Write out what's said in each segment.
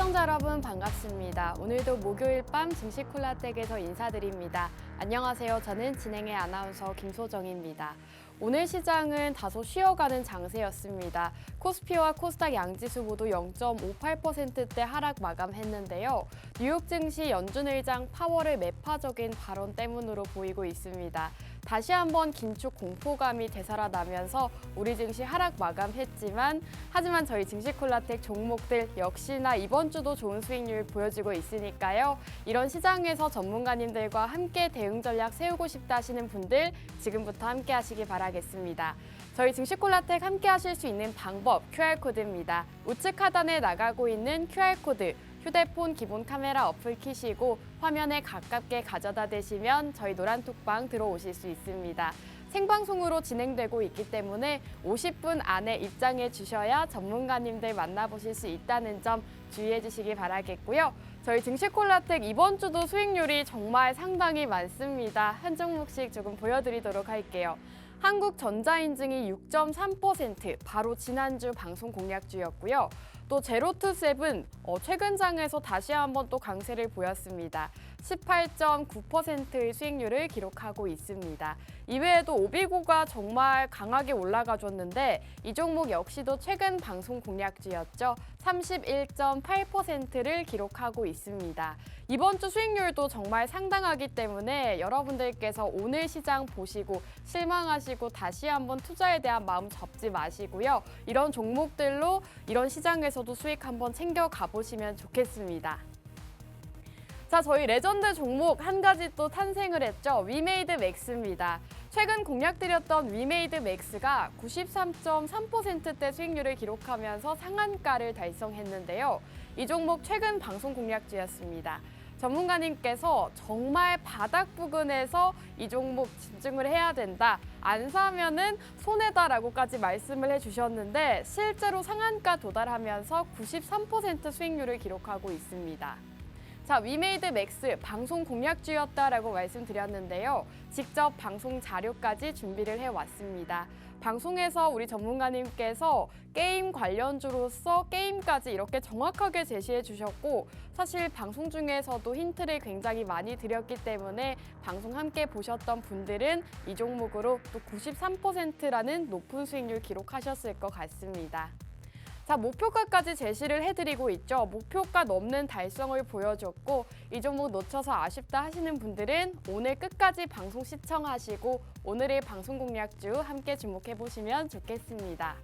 시청자 여러분 반갑습니다. 오늘도 목요일 밤 증시 콜라텍에서 인사드립니다. 안녕하세요. 저는 진행의 아나운서 김소정입니다. 오늘 시장은 다소 쉬어가는 장세였습니다. 코스피와 코스닥 양지수 모두 0.58%대 하락 마감했는데요. 뉴욕 증시 연준 의장 파월의 매파적인 발언 때문으로 보이고 있습니다. 다시 한번 긴축 공포감이 되살아나면서 우리 증시 하락 마감했지만 하지만 저희 증시 콜라텍 종목들 역시나 이번 주도 좋은 수익률 보여주고 있으니까요. 이런 시장에서 전문가님들과 함께 대응 전략 세우고 싶다 하시는 분들 지금부터 함께 하시기 바라겠습니다. 저희 증시 콜라텍 함께 하실 수 있는 방법 QR코드입니다. 우측 하단에 나가고 있는 QR코드 휴대폰 기본 카메라 어플 키시고 화면에 가깝게 가져다 대시면 저희 노란톡방 들어오실 수 있습니다. 생방송으로 진행되고 있기 때문에 50분 안에 입장해 주셔야 전문가님들 만나보실 수 있다는 점 주의해 주시기 바라겠고요. 저희 증시 콜라텍 이번 주도 수익률이 정말 상당히 많습니다. 한 종목씩 조금 보여드리도록 할게요. 한국전자인증이 6.3%, 바로 지난주 방송 공략주였고요. 또 제로투세븐, 최근 장에서 다시 한번 또 강세를 보였습니다. 18.9%의 수익률을 기록하고 있습니다. 이외에도 오비고가 정말 강하게 올라가줬는데 이 종목 역시도 최근 방송 공략주였죠. 31.8%를 기록하고 있습니다. 이번 주 수익률도 정말 상당하기 때문에 여러분들께서 오늘 시장 보시고 실망하시고 다시 한번 투자에 대한 마음 접지 마시고요. 이런 종목들로 이런 시장에서도 수익 한번 챙겨 가보시면 좋겠습니다. 자, 저희 레전드 종목 한 가지 또 탄생을 했죠. 위메이드 맥스입니다. 최근 공략드렸던 위메이드 맥스가 93.3%대 수익률을 기록하면서 상한가를 달성했는데요. 이 종목 최근 방송 공략주였습니다. 전문가님께서 정말 바닥 부근에서 이 종목 집중을 해야 된다. 안 사면은 손해다라고까지 말씀을 해주셨는데 실제로 상한가 도달하면서 93% 수익률을 기록하고 있습니다. 자, 위메이드 맥스 방송 공략주였다라고 말씀드렸는데요. 직접 방송 자료까지 준비를 해왔습니다. 방송에서 우리 전문가님께서 게임 관련주로서 게임까지 이렇게 정확하게 제시해 주셨고 사실 방송 중에서도 힌트를 굉장히 많이 드렸기 때문에 방송 함께 보셨던 분들은 이 종목으로 또 93%라는 높은 수익률 기록하셨을 것 같습니다. 자, 목표가까지 제시를 해드리고 있죠. 목표가 넘는 달성을 보여줬고 이 종목 놓쳐서 아쉽다 하시는 분들은 오늘 끝까지 방송 시청하시고 오늘의 방송 공략주 함께 주목해보시면 좋겠습니다.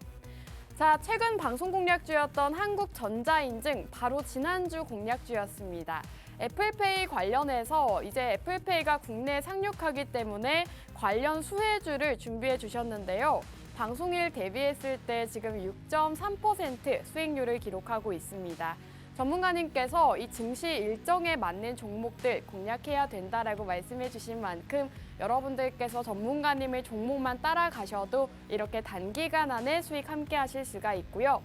자, 최근 방송 공략주였던 한국전자인증 바로 지난주 공략주였습니다. 애플페이 관련해서 이제 애플페이가 국내에 상륙하기 때문에 관련 수혜주를 준비해 주셨는데요. 방송일 대비했을 때 지금 6.3% 수익률을 기록하고 있습니다. 전문가님께서 이 증시 일정에 맞는 종목들 공략해야 된다라고 말씀해 주신 만큼 여러분들께서 전문가님의 종목만 따라가셔도 이렇게 단기간 안에 수익 함께 하실 수가 있고요.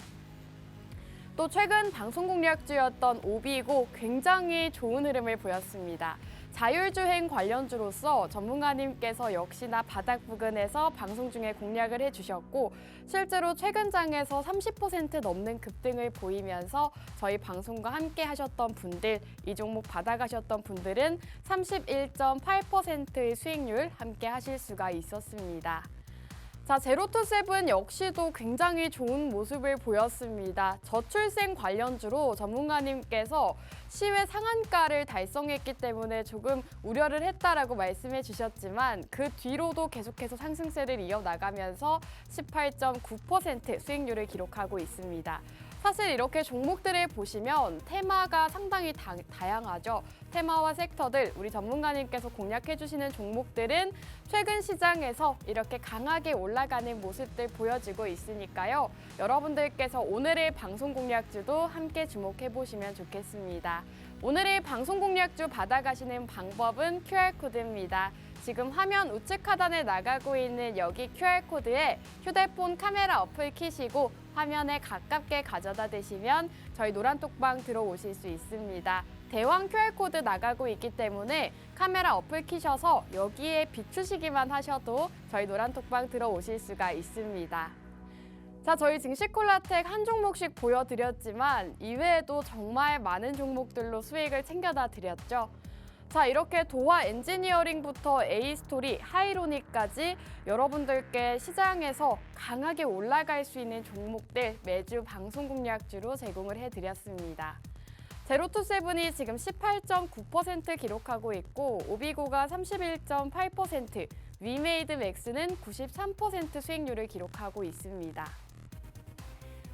또 최근 방송 공략주였던 오비고 굉장히 좋은 흐름을 보였습니다. 자율주행 관련주로서 전문가님께서 역시나 바닥 부근에서 방송 중에 공략을 해주셨고 실제로 최근 장에서 30% 넘는 급등을 보이면서 저희 방송과 함께 하셨던 분들, 이 종목 받아가셨던 분들은 31.8%의 수익률 함께 하실 수가 있었습니다. 자, 제로투세븐 역시도 굉장히 좋은 모습을 보였습니다. 저출생 관련주로 전문가님께서 시외 상한가를 달성했기 때문에 조금 우려를 했다라고 말씀해 주셨지만 그 뒤로도 계속해서 상승세를 이어나가면서 18.9% 수익률을 기록하고 있습니다. 사실 이렇게 종목들을 보시면 테마가 상당히 다양하죠. 테마와 섹터들, 우리 전문가님께서 공략해 주시는 종목들은 최근 시장에서 이렇게 강하게 올라가는 모습들 보여지고 있으니까요. 여러분들께서 오늘의 방송 공략주도 함께 주목해 보시면 좋겠습니다. 오늘의 방송 공략주 받아가시는 방법은 QR코드입니다. 지금 화면 우측 하단에 나가고 있는 여기 QR코드에 휴대폰 카메라 어플 키시고 화면에 가깝게 가져다 대시면 저희 노란톡방 들어오실 수 있습니다. 대왕 QR코드 나가고 있기 때문에 카메라 어플 키셔서 여기에 비추시기만 하셔도 저희 노란톡방 들어오실 수가 있습니다. 자, 저희 증시콜라텍 한 종목씩 보여드렸지만 이외에도 정말 많은 종목들로 수익을 챙겨다 드렸죠. 자, 이렇게 도화 엔지니어링부터 A스토리, 하이로닉까지 여러분들께 시장에서 강하게 올라갈 수 있는 종목들 매주 방송 공략주로 제공을 해드렸습니다. 제로투세븐이 지금 18.9% 기록하고 있고 오비고가 31.8%, 위메이드 맥스는 93% 수익률을 기록하고 있습니다.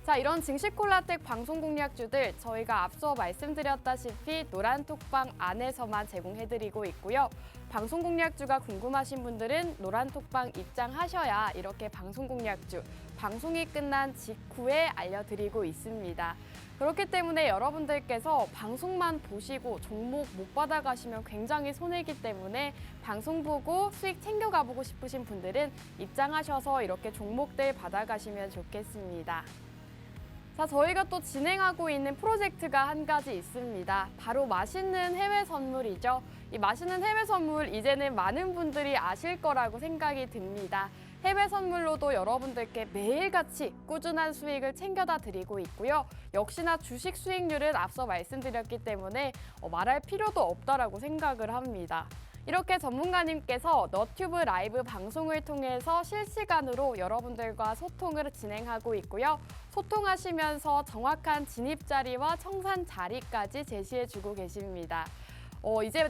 자, 이런 증시콜라텍 방송 공략주들 저희가 앞서 말씀드렸다시피 노란톡방 안에서만 제공해드리고 있고요. 방송 공략주가 궁금하신 분들은 노란톡방 입장하셔야 이렇게 방송 공략주, 방송이 끝난 직후에 알려드리고 있습니다. 그렇기 때문에 여러분들께서 방송만 보시고 종목 못 받아가시면 굉장히 손해이기 때문에 방송 보고 수익 챙겨가보고 싶으신 분들은 입장하셔서 이렇게 종목들 받아가시면 좋겠습니다. 자, 저희가 또 진행하고 있는 프로젝트가 한 가지 있습니다. 바로 맛있는 해외 선물이죠. 이 맛있는 해외 선물 이제는 많은 분들이 아실 거라고 생각이 듭니다. 해외 선물로도 여러분들께 매일같이 꾸준한 수익을 챙겨다 드리고 있고요. 역시나 주식 수익률은 앞서 말씀드렸기 때문에 말할 필요도 없다라고 생각을 합니다. 이렇게 전문가님께서 너튜브 라이브 방송을 통해서 실시간으로 여러분들과 소통을 진행하고 있고요. 소통하시면서 정확한 진입 자리와 청산 자리까지 제시해주고 계십니다.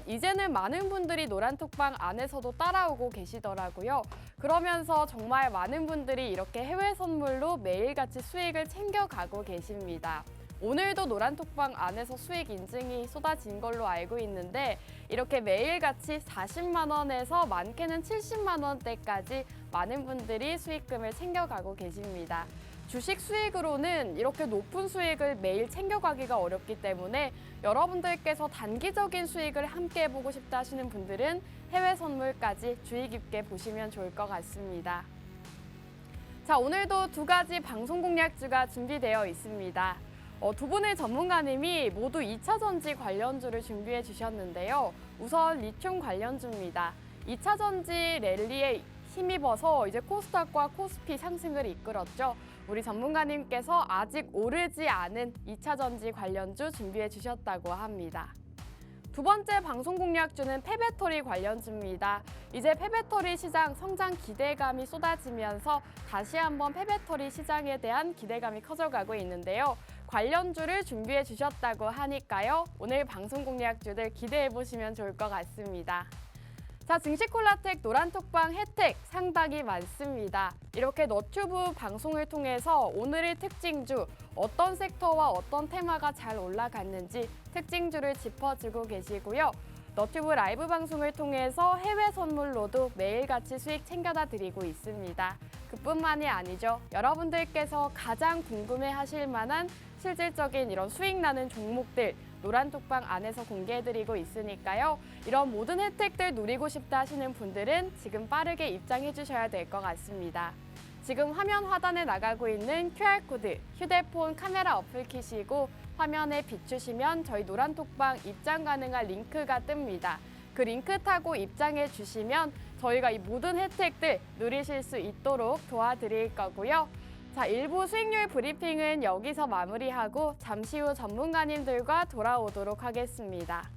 이제는 많은 분들이 노란톡방 안에서도 따라오고 계시더라고요. 그러면서 정말 많은 분들이 이렇게 해외 선물로 매일같이 수익을 챙겨가고 계십니다. 오늘도 노란톡방 안에서 수익 인증이 쏟아진 걸로 알고 있는데 이렇게 매일같이 40만 원에서 많게는 70만 원대까지 많은 분들이 수익금을 챙겨가고 계십니다. 주식 수익으로는 이렇게 높은 수익을 매일 챙겨가기가 어렵기 때문에 여러분들께서 단기적인 수익을 함께 해보고 싶다 하시는 분들은 해외 선물까지 주의 깊게 보시면 좋을 것 같습니다. 자, 오늘도 두 가지 방송 공략주가 준비되어 있습니다. 두 분의 전문가님이 모두 2차 전지 관련주를 준비해 주셨는데요. 우선 리튬 관련주입니다. 2차 전지 랠리에 힘입어서 이제 코스닥과 코스피 상승을 이끌었죠. 우리 전문가님께서 아직 오르지 않은 2차 전지 관련주 준비해 주셨다고 합니다. 두 번째 방송 공략주는 폐배터리 관련주입니다. 이제 폐배터리 시장 성장 기대감이 쏟아지면서 다시 한번 폐배터리 시장에 대한 기대감이 커져가고 있는데요. 관련주를 준비해 주셨다고 하니까요. 오늘 방송 공략주들 기대해 보시면 좋을 것 같습니다. 자, 증시콜라텍 노란톡방 혜택 상당히 많습니다. 이렇게 너튜브 방송을 통해서 오늘의 특징주, 어떤 섹터와 어떤 테마가 잘 올라갔는지 특징주를 짚어주고 계시고요. 너튜브 라이브 방송을 통해서 해외 선물로도 매일같이 수익 챙겨다 드리고 있습니다. 그뿐만이 아니죠. 여러분들께서 가장 궁금해하실 만한 실질적인 이런 수익 나는 종목들 노란톡방 안에서 공개해드리고 있으니까요. 이런 모든 혜택들 누리고 싶다 하시는 분들은 지금 빠르게 입장해 주셔야 될 것 같습니다. 지금 화면 하단에 나가고 있는 QR코드, 휴대폰 카메라 어플 키시고 화면에 비추시면 저희 노란톡방 입장 가능한 링크가 뜹니다. 그 링크 타고 입장해 주시면 저희가 이 모든 혜택들 누리실 수 있도록 도와드릴 거고요. 자, 일부 수익률 브리핑은 여기서 마무리하고 잠시 후 전문가님들과 돌아오도록 하겠습니다.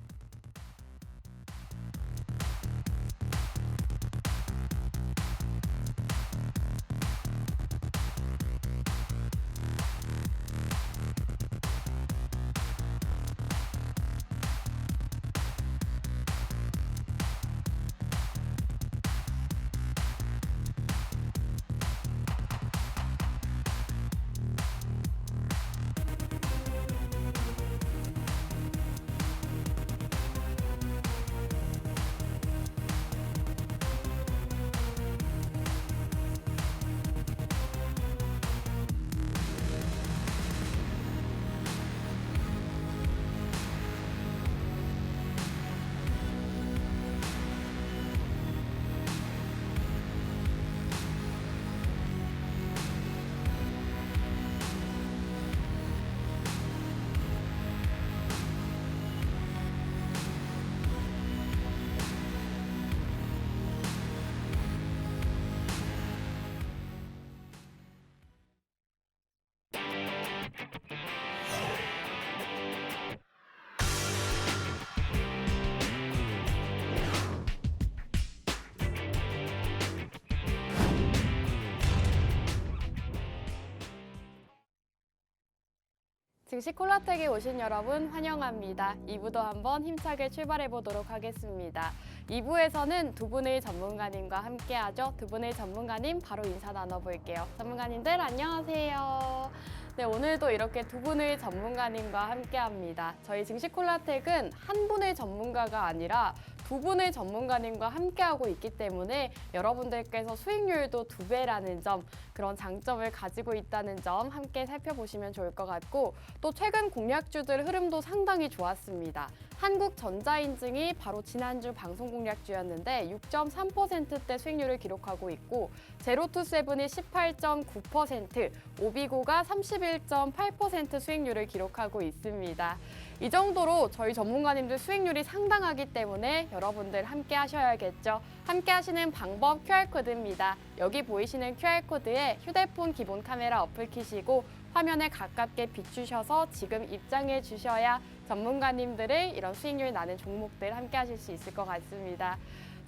증시 콜라텍에 오신 여러분 환영합니다. 2부도 한번 힘차게 출발해 보도록 하겠습니다. 2부에서는 두 분의 전문가님과 함께하죠. 두 분의 전문가님 바로 인사 나눠볼게요. 전문가님들 안녕하세요. 네, 오늘도 이렇게 두 분의 전문가님과 함께합니다. 저희 증시 콜라텍은 한 분의 전문가가 아니라 두 분의 전문가님과 함께하고 있기 때문에 여러분들께서 수익률도 2배라는 점, 그런 장점을 가지고 있다는 점 함께 살펴보시면 좋을 것 같고, 또 최근 공략주들 흐름도 상당히 좋았습니다. 한국전자인증이 바로 지난주 방송 공략주였는데 6.3%대 수익률을 기록하고 있고, 제로투세븐이 18.9%, 오비고가 31.8% 수익률을 기록하고 있습니다. 이 정도로 저희 전문가님들 수익률이 상당하기 때문에 여러분들 함께 하셔야겠죠. 함께 하시는 방법 QR코드입니다. 여기 보이시는 QR코드에 휴대폰 기본 카메라 어플 키시고 화면에 가깝게 비추셔서 지금 입장해 주셔야 전문가님들의 이런 수익률 나는 종목들 함께 하실 수 있을 것 같습니다.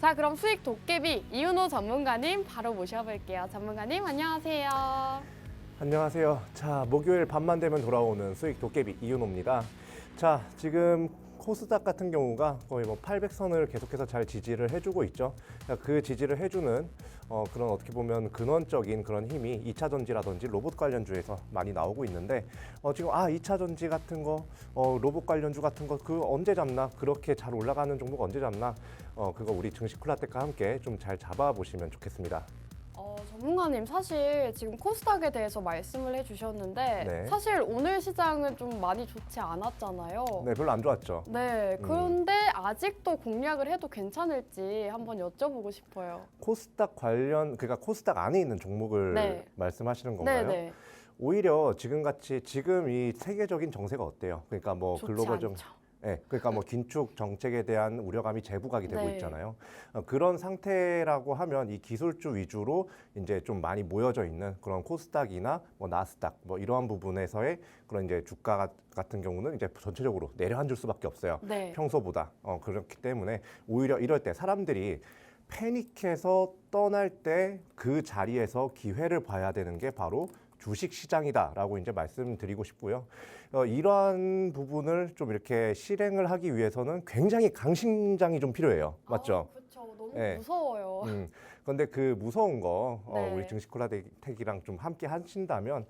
자, 그럼 수익 도깨비 이윤호 전문가님 바로 모셔볼게요. 전문가님 안녕하세요. 안녕하세요. 자, 목요일 밤만 되면 돌아오는 수익 도깨비 이윤호입니다. 자, 지금 코스닥 같은 경우가 거의 뭐 800선을 계속해서 잘 지지를 해주고 있죠. 그 지지를 해주는 그런 어떻게 보면 근원적인 그런 힘이 2차 전지라든지 로봇 관련주에서 많이 나오고 있는데 지금 2차 전지 같은 거, 로봇 관련주 같은 거 그 언제 잡나? 그렇게 잘 올라가는 종목 언제 잡나? 그거 우리 증시 콜라텍과 함께 좀 잘 잡아보시면 좋겠습니다. 전문가님, 사실 지금 코스닥에 대해서 말씀을 해주셨는데 네. 사실 오늘 시장은 좀 많이 좋지 않았잖아요. 네, 별로 안 좋았죠. 네, 그런데 아직도 공략을 해도 괜찮을지 한번 여쭤보고 싶어요. 코스닥 그러니까 코스닥 안에 있는 종목을 네. 말씀하시는 건가요? 네네. 오히려 지금 이 세계적인 정세가 어때요? 그러니까 뭐 좋지 글로벌적 않죠. 네, 그러니까 뭐 긴축 정책에 대한 우려감이 재부각이 되고 네. 있잖아요. 그런 상태라고 하면 이 기술주 위주로 이제 좀 많이 모여져 있는 그런 코스닥이나 뭐 나스닥 뭐 이러한 부분에서의 그런 이제 주가 같은 경우는 이제 전체적으로 내려앉을 수밖에 없어요. 네. 평소보다. 그렇기 때문에 오히려 이럴 때 사람들이 패닉해서 떠날 때 그 자리에서 기회를 봐야 되는 게 바로 주식 시장이다라고 이제 말씀드리고 싶고요. 이러한 부분을 좀 이렇게 실행을 하기 위해서는 굉장히 강심장이 좀 필요해요. 맞죠? 그렇죠. 너무 네. 무서워요. 그런데 그 무서운 거 네. 우리 증시콜라텍이랑 좀 함께 하신다면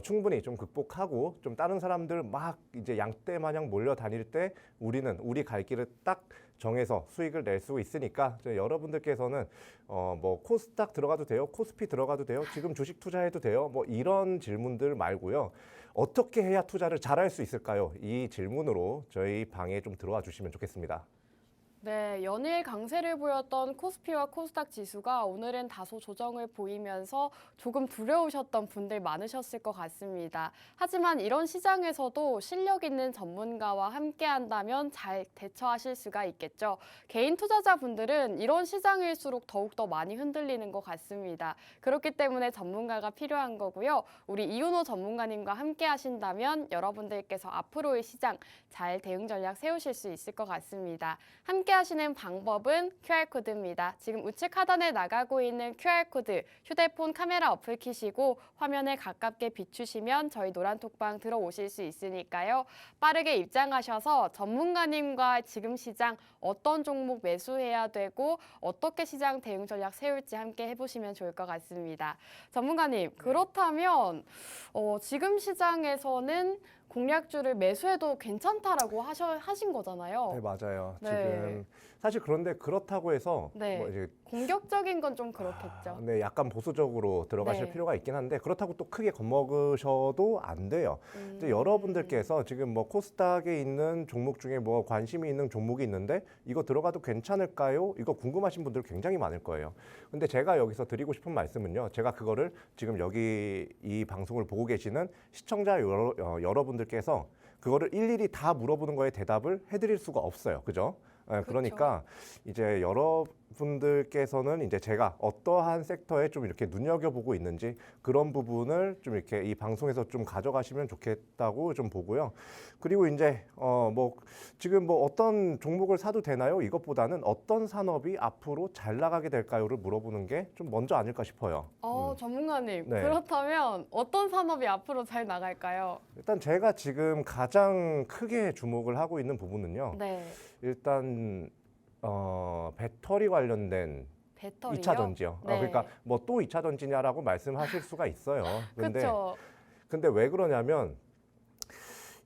충분히 좀 극복하고 좀 다른 사람들 막 이제 양떼 마냥 몰려다닐 때 우리 갈 길을 딱 정해서 수익을 낼 수 있으니까 여러분들께서는 뭐 코스닥 들어가도 돼요, 코스피 들어가도 돼요, 지금 주식 투자해도 돼요, 뭐 이런 질문들 말고요. 어떻게 해야 투자를 잘할 수 있을까요? 이 질문으로 저희 방에 좀 들어와 주시면 좋겠습니다. 네, 연일 강세를 보였던 코스피와 코스닥 지수가 오늘은 다소 조정을 보이면서 조금 두려우셨던 분들 많으셨을 것 같습니다. 하지만 이런 시장에서도 실력 있는 전문가와 함께 한다면 잘 대처하실 수가 있겠죠. 개인 투자자분들은 이런 시장일수록 더욱더 많이 흔들리는 것 같습니다. 그렇기 때문에 전문가가 필요한 거고요. 우리 이윤호 전문가님과 함께 하신다면 여러분들께서 앞으로의 시장 잘 대응 전략 세우실 수 있을 것 같습니다. 함께 하시는 방법은 QR코드입니다. 지금 우측 하단에 나가고 있는 QR코드, 휴대폰 카메라 어플 키시고 화면에 가깝게 비추시면 저희 노란톡방 들어오실 수 있으니까요. 빠르게 입장하셔서 전문가님과 지금 시장 어떤 종목 매수해야 되고 어떻게 시장 대응 전략 세울지 함께 해보시면 좋을 것 같습니다. 전문가님, 그렇다면 지금 시장에서는 공략주를 매수해도 괜찮다라고 하신 거잖아요. 네, 맞아요. 네. 지금 사실 그런데 그렇다고 해서 네. 뭐 이제 공격적인 건 좀 그렇겠죠. 네, 약간 보수적으로 들어가실 네. 필요가 있긴 한데 그렇다고 또 크게 겁먹으셔도 안 돼요. 이제 여러분들께서 지금 뭐 코스닥에 있는 종목 중에 뭐 관심이 있는 종목이 있는데 이거 들어가도 괜찮을까요? 이거 궁금하신 분들 굉장히 많을 거예요. 근데 제가 여기서 드리고 싶은 말씀은요. 제가 그거를 지금 여기 이 방송을 보고 계시는 시청자 여러분들께서 그거를 일일이 다 물어보는 거에 대답을 해드릴 수가 없어요. 그죠? 그러니까 이제 분들께서는 이제 제가 어떠한 섹터에 좀 이렇게 눈여겨보고 있는지 그런 부분을 좀 이렇게 이 방송에서 좀 가져가시면 좋겠다고 좀 보고요. 그리고 이제 뭐 지금 뭐 어떤 종목을 사도 되나요? 이것보다는 어떤 산업이 앞으로 잘 나가게 될까요를 물어보는 게 좀 먼저 아닐까 싶어요. 전문가님, 네. 그렇다면 어떤 산업이 앞으로 잘 나갈까요? 일단 제가 지금 가장 크게 주목을 하고 있는 부분은요. 네, 일단 배터리 관련된 배터리요? 2차 전지요. 네. 그러니까 뭐 또 2차 전지냐라고 말씀하실 수가 있어요. 그렇죠. 근데 왜 그러냐면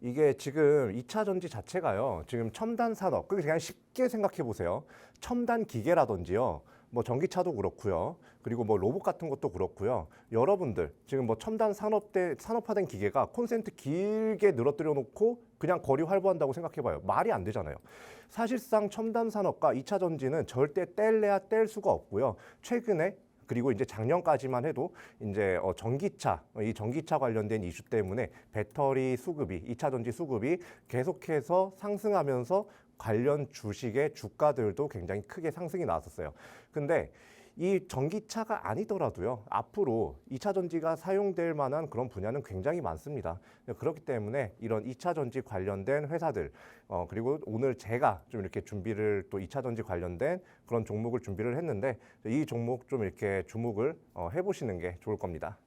이게 지금 2차 전지 자체가요. 지금 첨단 산업, 그냥 쉽게 생각해 보세요. 첨단 기계라든지요. 뭐 전기차도 그렇고요. 그리고 뭐 로봇 같은 것도 그렇고요. 여러분들 지금 뭐 첨단 산업화된 기계가 콘센트 길게 늘어뜨려 놓고 그냥 거리 활보한다고 생각해 봐요. 말이 안 되잖아요. 사실상 첨단 산업과 2차 전지는 절대 뗄래야 뗄 수가 없고요. 최근에 그리고 이제 작년까지만 해도 이제 이 전기차 관련된 이슈 때문에 배터리 수급이 2차 전지 수급이 계속해서 상승하면서 관련 주식의 주가들도 굉장히 크게 상승이 나왔었어요. 근데 이 전기차가 아니더라도요. 앞으로 2차 전지가 사용될 만한 그런 분야는 굉장히 많습니다. 그렇기 때문에 이런 2차 전지 관련된 회사들 그리고 오늘 제가 좀 이렇게 준비를 또 2차 전지 관련된 그런 종목을 준비를 했는데 이 종목 좀 이렇게 주목을 해보시는 게 좋을 겁니다.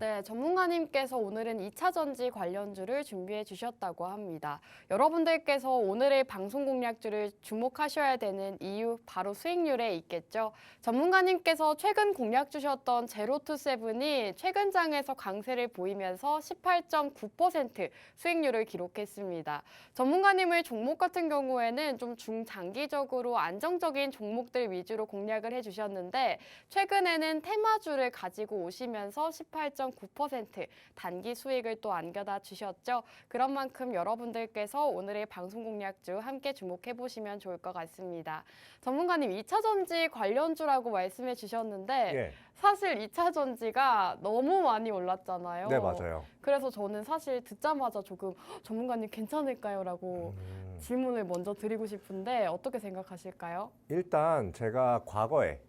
네, 전문가님께서 오늘은 2차 전지 관련주를 준비해 주셨다고 합니다. 여러분들께서 오늘의 방송 공략주를 주목하셔야 되는 이유 바로 수익률에 있겠죠. 전문가님께서 최근 공략 주셨던 제로투세븐이 최근 장에서 강세를 보이면서 18.9% 수익률을 기록했습니다. 전문가님의 종목 같은 경우에는 좀 중장기적으로 안정적인 종목들 위주로 공략을 해주셨는데 최근에는 테마주를 가지고 오시면서 18.9% 단기 수익을 또 안겨다 주셨죠. 그런 만큼 여러분들께서 오늘의 방송 공략주 함께 주목해 보시면 좋을 것 같습니다. 전문가님 2차 전지 관련주라고 말씀해 주셨는데 예. 사실 2차 전지가 너무 많이 올랐잖아요. 네, 맞아요. 그래서 저는 사실 듣자마자 조금 전문가님 괜찮을까요? 라고 질문을 먼저 드리고 싶은데 어떻게 생각하실까요? 일단 제가 과거에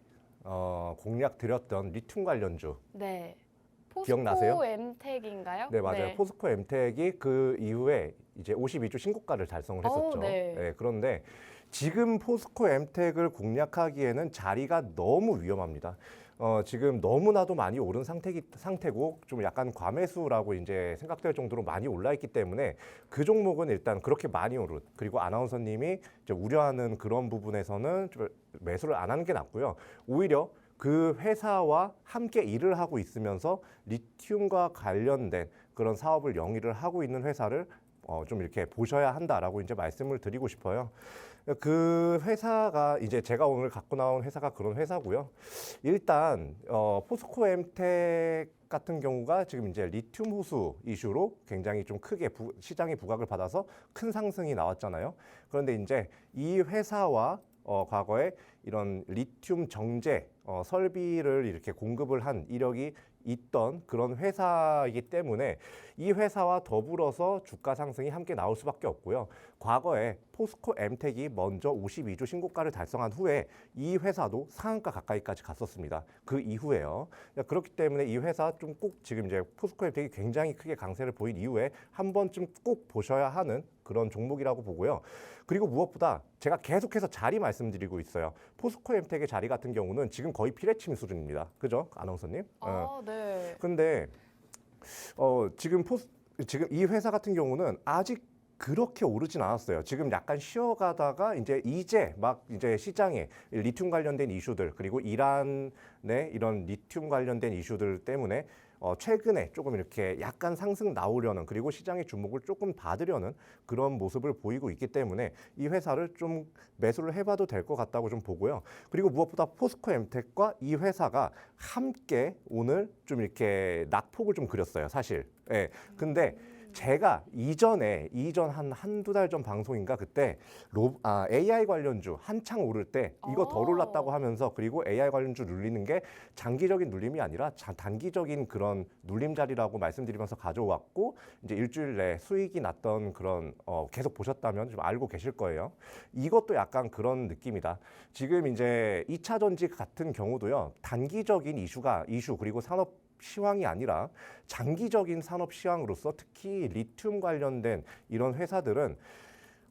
공략 드렸던 리튬 관련주 네. 기억나세요? 포스코 엠텍인가요? 네, 맞아요. 포스코 엠텍이 그 이후에 이제 52주 신고가를 달성을 했었죠. 네. 그런데 지금 포스코 엠텍을 공략하기에는 자리가 너무 위험합니다. 지금 너무나도 많이 오른 상태고 좀 약간 과매수라고 이제 생각될 정도로 많이 올라 있기 때문에 그 종목은 일단 그렇게 많이 오른 그리고 아나운서님이 이제 우려하는 그런 부분에서는 좀 매수를 안 하는 게 낫고요. 오히려 그 회사와 함께 일을 하고 있으면서 리튬과 관련된 그런 사업을 영위를 하고 있는 회사를 좀 이렇게 보셔야 한다라고 이제 말씀을 드리고 싶어요. 그 회사가 이제 제가 오늘 갖고 나온 회사가 그런 회사고요. 일단 포스코 엠텍 같은 경우가 지금 이제 리튬 호수 이슈로 굉장히 좀 크게 시장이 부각을 받아서 큰 상승이 나왔잖아요. 그런데 이제 이 회사와 과거에 이런 리튬 정제 설비를 이렇게 공급을 한 이력이 있던 그런 회사이기 때문에 이 회사와 더불어서 주가 상승이 함께 나올 수밖에 없고요. 과거에 포스코 엠텍이 먼저 52주 신고가를 달성한 후에 이 회사도 상한가 가까이까지 갔었습니다. 그 이후에요. 그렇기 때문에 이 회사 좀 꼭 지금 이제 포스코 엠텍이 굉장히 크게 강세를 보인 이후에 한 번쯤 꼭 보셔야 하는 그런 종목이라고 보고요. 그리고 무엇보다 제가 계속해서 자리 말씀드리고 있어요. 포스코 엠텍의 자리 같은 경우는 지금 거의 피레침 수준입니다. 그죠? 아나운서님? 네. 근데 지금 이 회사 같은 경우는 아직 그렇게 오르진 않았어요. 지금 약간 쉬어가다가 이제 막 시장에 리튬 관련된 이슈들 그리고 이란의 이런 리튬 관련된 이슈들 때문에 최근에 조금 이렇게 약간 상승 나오려는 그리고 시장의 주목을 조금 받으려는 그런 모습을 보이고 있기 때문에 이 회사를 좀 매수를 해봐도 될 것 같다고 좀 보고요. 그리고 무엇보다 포스코 엠텍과 이 회사가 함께 오늘 좀 이렇게 낙폭을 좀 그렸어요, 사실. 예. 근데 제가 이전 한두 달 전 방송인가 그때 AI 관련주 한창 오를 때 이거 덜 올랐다고 하면서 그리고 AI 관련주 눌리는 게 장기적인 눌림이 아니라 단기적인 그런 눌림자리라고 말씀드리면서 가져왔고 이제 일주일 내 수익이 났던 그런 계속 보셨다면 좀 알고 계실 거예요. 이것도 약간 그런 느낌이다. 지금 이제 2차 전지 같은 경우도요. 단기적인 이슈 그리고 산업 시황이 아니라 장기적인 산업 시황으로서 특히 리튬 관련된 이런 회사들은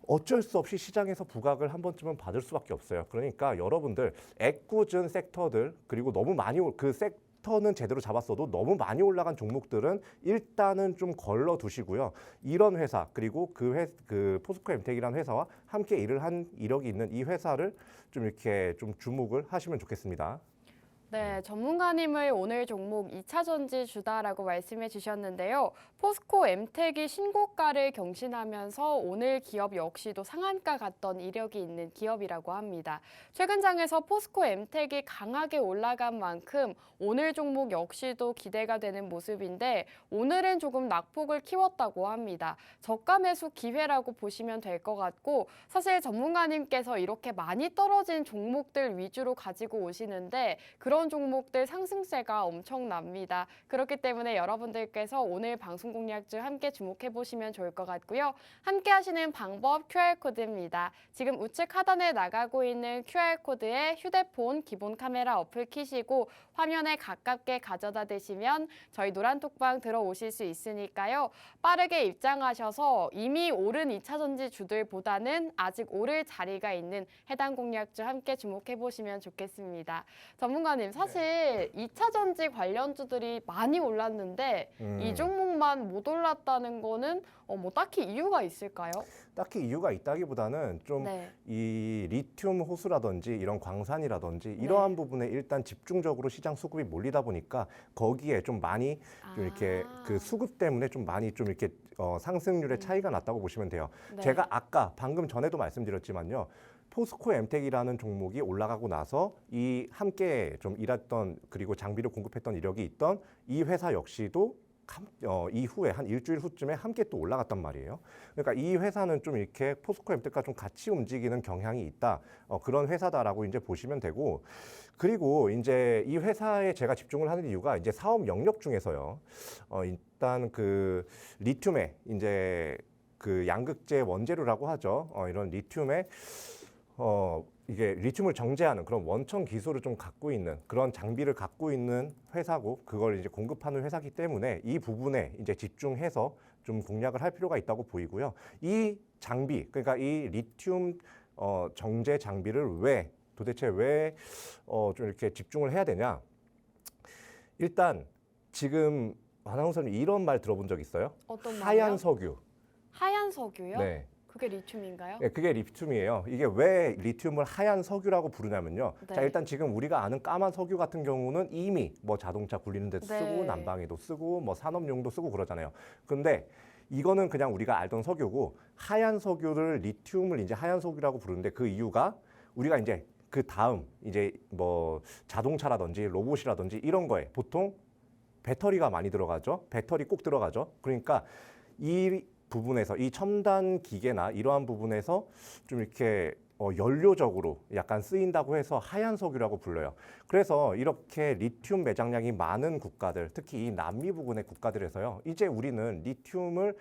어쩔 수 없이 시장에서 부각을 한 번쯤은 받을 수밖에 없어요. 그러니까 여러분들 애꿎은 섹터들 그리고 너무 많이 그 섹터는 제대로 잡았어도 너무 많이 올라간 종목들은 일단은 좀 걸러 두시고요. 이런 회사 그리고 그 포스코 엠텍이라는 회사와 함께 일을 한 이력이 있는 이 회사를 좀 이렇게 좀 주목을 하시면 좋겠습니다. 네, 전문가님의 오늘 종목 2차 전지 주다라고 말씀해 주셨는데요. 포스코 엠텍이 신고가를 경신하면서 오늘 기업 역시도 상한가 갔던 이력이 있는 기업이라고 합니다. 최근 장에서 포스코 엠텍이 강하게 올라간 만큼 오늘 종목 역시도 기대가 되는 모습인데 오늘은 조금 낙폭을 키웠다고 합니다. 저가 매수 기회라고 보시면 될 것 같고 사실 전문가님께서 이렇게 많이 떨어진 종목들 위주로 가지고 오시는데 그런 종목들 상승세가 엄청납니다. 그렇기 때문에 여러분들께서 오늘 방송 공략주 함께 주목해 보시면 좋을 것 같고요. 함께 하시는 방법 QR코드입니다. 지금 우측 하단에 나가고 있는 QR코드에 휴대폰 기본 카메라 어플 키시고 화면에 가깝게 가져다 대시면 저희 노란톡방 들어오실 수 있으니까요. 빠르게 입장하셔서 이미 오른 2차 전지 주들보다는 아직 오를 자리가 있는 해당 공략주 함께 주목해 보시면 좋겠습니다. 전문가님 사실 2차 전지 관련주들이 많이 올랐는데 이 종목만 못 올랐다는 거는 뭐 딱히 이유가 있을까요? 딱히 이유가 있다기보다는 좀 이 리튬 호수라든지 이런 광산이라든지 이러한 부분에 일단 집중적으로 시장 수급이 몰리다 보니까 거기에 좀 많이 좀 이렇게 그 수급 때문에 좀 많이 좀 이렇게 상승률의 차이가 났다고 보시면 돼요. 제가 아까 방금 전에도 말씀드렸지만요. 포스코 엠텍이라는 종목이 올라가고 나서 이 함께 좀 일했던 그리고 장비를 공급했던 이력이 있던 이 회사 역시도 이후에 한 일주일 후쯤에 함께 또 올라갔단 말이에요. 그러니까 이 회사는 좀 이렇게 포스코 엠텍과 좀 같이 움직이는 경향이 있다. 그런 회사다라고 이제 보시면 되고 그리고 이제 이 회사에 제가 집중을 하는 이유가 이제 사업 영역 중에서요. 일단 그 리튬에 이제 그 양극재 원재료라고 하죠. 이런 리튬에 이게 리튬을 정제하는 그런 원천 기술을 좀 갖고 있는 그런 장비를 갖고 있는 회사고 그걸 이제 공급하는 회사기 때문에 이 부분에 이제 집중해서 좀 공략을 할 필요가 있다고 보이고요. 이 장비, 그러니까 이 리튬 정제 장비를 도대체 왜 좀 이렇게 집중을 해야 되냐? 일단 지금 아나운서님 이런 말 들어본 적 있어요? 어떤 말이요? 하얀 석유. 하얀 석유요? 네. 그게 리튬인가요? 네, 그게 리튬이에요. 이게 왜 리튬을 하얀 석유라고 부르냐면요. 자, 일단 지금 우리가 아는 까만 석유 같은 경우는 이미 뭐 자동차 굴리는 데도 쓰고 난방에도 쓰고 뭐 산업용도 쓰고 그러잖아요. 근데 이거는 그냥 우리가 알던 석유고 하얀 석유를 리튬을 이제 하얀 석유라고 부르는데 그 이유가 우리가 이제 그 다음 이제 뭐 자동차라든지 로봇이라든지 이런 거에 보통 배터리가 많이 들어가죠. 배터리 꼭 들어가죠. 그러니까 이 부분에서 이 첨단 기계나 이러한 부분에서 좀 이렇게 연료적으로 약간 쓰인다고 해서 하얀 석유라고 불러요. 그래서 이렇게 리튬 매장량이 많은 국가들, 특히 이 남미 부근의 국가들에서요. 이제 우리는 리튬을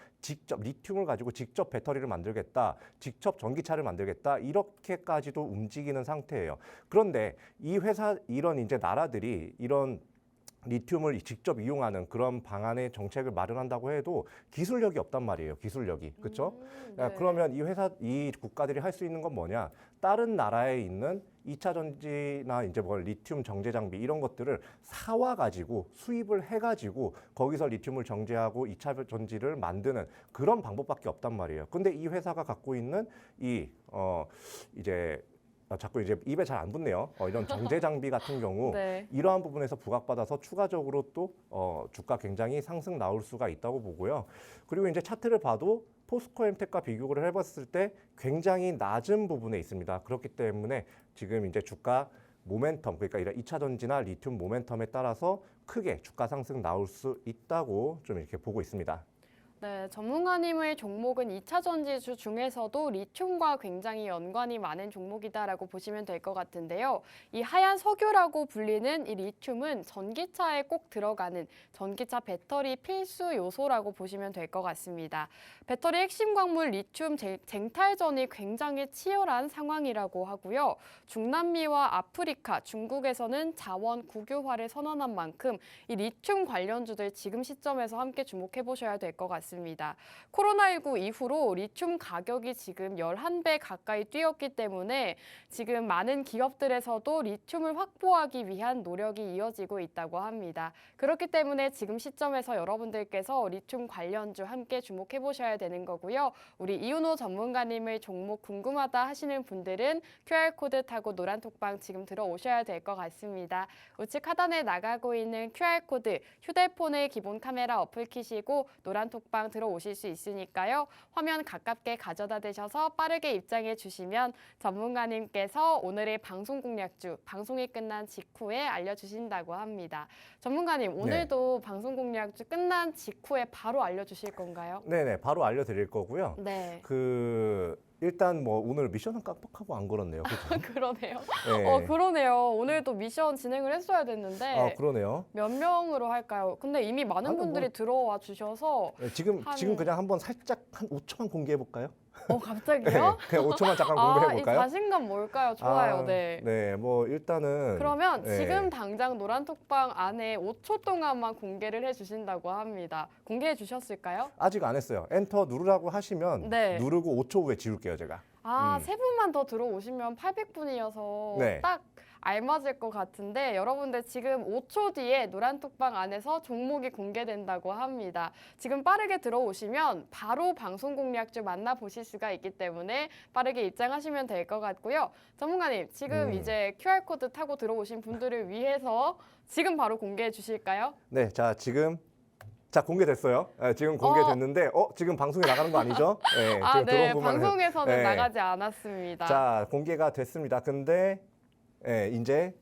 가지고 직접 배터리를 만들겠다, 직접 전기차를 만들겠다 이렇게까지도 움직이는 상태예요. 그런데 이런 이제 나라들이 이런 리튬을 직접 이용하는 그런 방안의 정책을 마련한다고 해도 기술력이 없단 말이에요. 기술력이. 그렇죠? 그러면 이 국가들이 할 수 있는 건 뭐냐? 다른 나라에 있는 2차 전지나 이제 뭐 리튬 정제 장비 이런 것들을 사와 가지고 수입을 해 가지고 거기서 리튬을 정제하고 2차 전지를 만드는 그런 방법밖에 없단 말이에요. 근데 이 회사가 갖고 있는 자꾸 이제 입에 잘 안 붙네요. 이런 정제 장비 같은 경우 이러한 부분에서 부각받아서 추가적으로 또 주가 굉장히 상승 나올 수가 있다고 보고요. 그리고 이제 차트를 봐도 포스코엠텍과 비교를 해봤을 때 굉장히 낮은 부분에 있습니다. 그렇기 때문에 지금 이제 주가 모멘텀, 그러니까 이런 2차 전지나 리튬 모멘텀에 따라서 크게 주가 상승 나올 수 있다고 좀 이렇게 보고 있습니다. 네, 전문가님의 종목은 2차 전지주 중에서도 리튬과 굉장히 연관이 많은 종목이다라고 보시면 될 것 같은데요. 이 하얀 석유라고 불리는 이 리튬은 전기차에 꼭 들어가는 전기차 배터리 필수 요소라고 보시면 될 것 같습니다. 배터리 핵심 광물 리튬 쟁탈전이 굉장히 치열한 상황이라고 하고요. 중남미와 아프리카, 중국에서는 자원 국유화를 선언한 만큼 이 리튬 관련주들 지금 시점에서 함께 주목해 보셔야 될 것 같습니다. 코로나19 이후로 리튬 가격이 지금 11배 가까이 뛰었기 때문에 지금 많은 기업들에서도 리튬을 확보하기 위한 노력이 이어지고 있다고 합니다. 그렇기 때문에 지금 시점에서 여러분들께서 리튬 관련주 함께 주목해 보셔야 되는 거고요. 우리 이윤호 전문가님의 종목 궁금하다 하시는 분들은 QR코드 타고 노란톡방 지금 들어오셔야 될 것 같습니다. 우측 하단에 나가고 있는 QR코드 휴대폰의 기본 카메라 어플 키시고 노란톡방 들어오실 수 있으니까요. 화면 가깝게 가져다 대셔서 빠르게 입장해 주시면 전문가님께서 오늘의 방송 공략주, 방송이 끝난 직후에 알려주신다고 합니다. 전문가님, 오늘도 방송 공략주 끝난 직후에 바로 알려주실 건가요? 네네, 바로 알려드릴 거고요. 네. 일단 뭐 오늘 미션은 깜빡하고 안 걸었네요. 그죠? 그러네요. 네. 그러네요. 오늘도 미션 진행을 했어야 됐는데 그러네요. 몇 명으로 할까요? 근데 이미 많은 분들이 들어와 주셔서 네, 지금 그냥 한번 살짝 한 5초만 공개해 볼까요? 갑자기요? 그냥 5초만 잠깐 공개해 이 볼까요? 자신감 뭘까요? 좋아요. 네. 네, 뭐 일단은 그러면 네. 지금 당장 노란톡방 안에 5초 동안만 공개를 해주신다고 합니다. 공개해 주셨을까요? 아직 안 했어요. 엔터 누르라고 하시면 네. 누르고 5초 후에 지울게요, 제가. 세 분만 더 들어오시면 800분이어서 네. 딱 알맞을 것 같은데 여러분들 지금 5초 뒤에 노란톡방 안에서 종목이 공개된다고 합니다. 지금 빠르게 들어오시면 바로 방송 공략주 만나보실 수가 있기 때문에 빠르게 입장하시면 될 것 같고요. 전문가님, 지금 이제 QR코드 타고 들어오신 분들을 위해서 지금 바로 공개해 주실까요? 네, 지금 공개됐어요. 네, 지금 공개됐는데 지금 방송에 나가는 거 아니죠? 네, 지금 네, 들어온 것만 방송에서는 네. 나가지 않았습니다. 자, 공개가 됐습니다. 근데 이제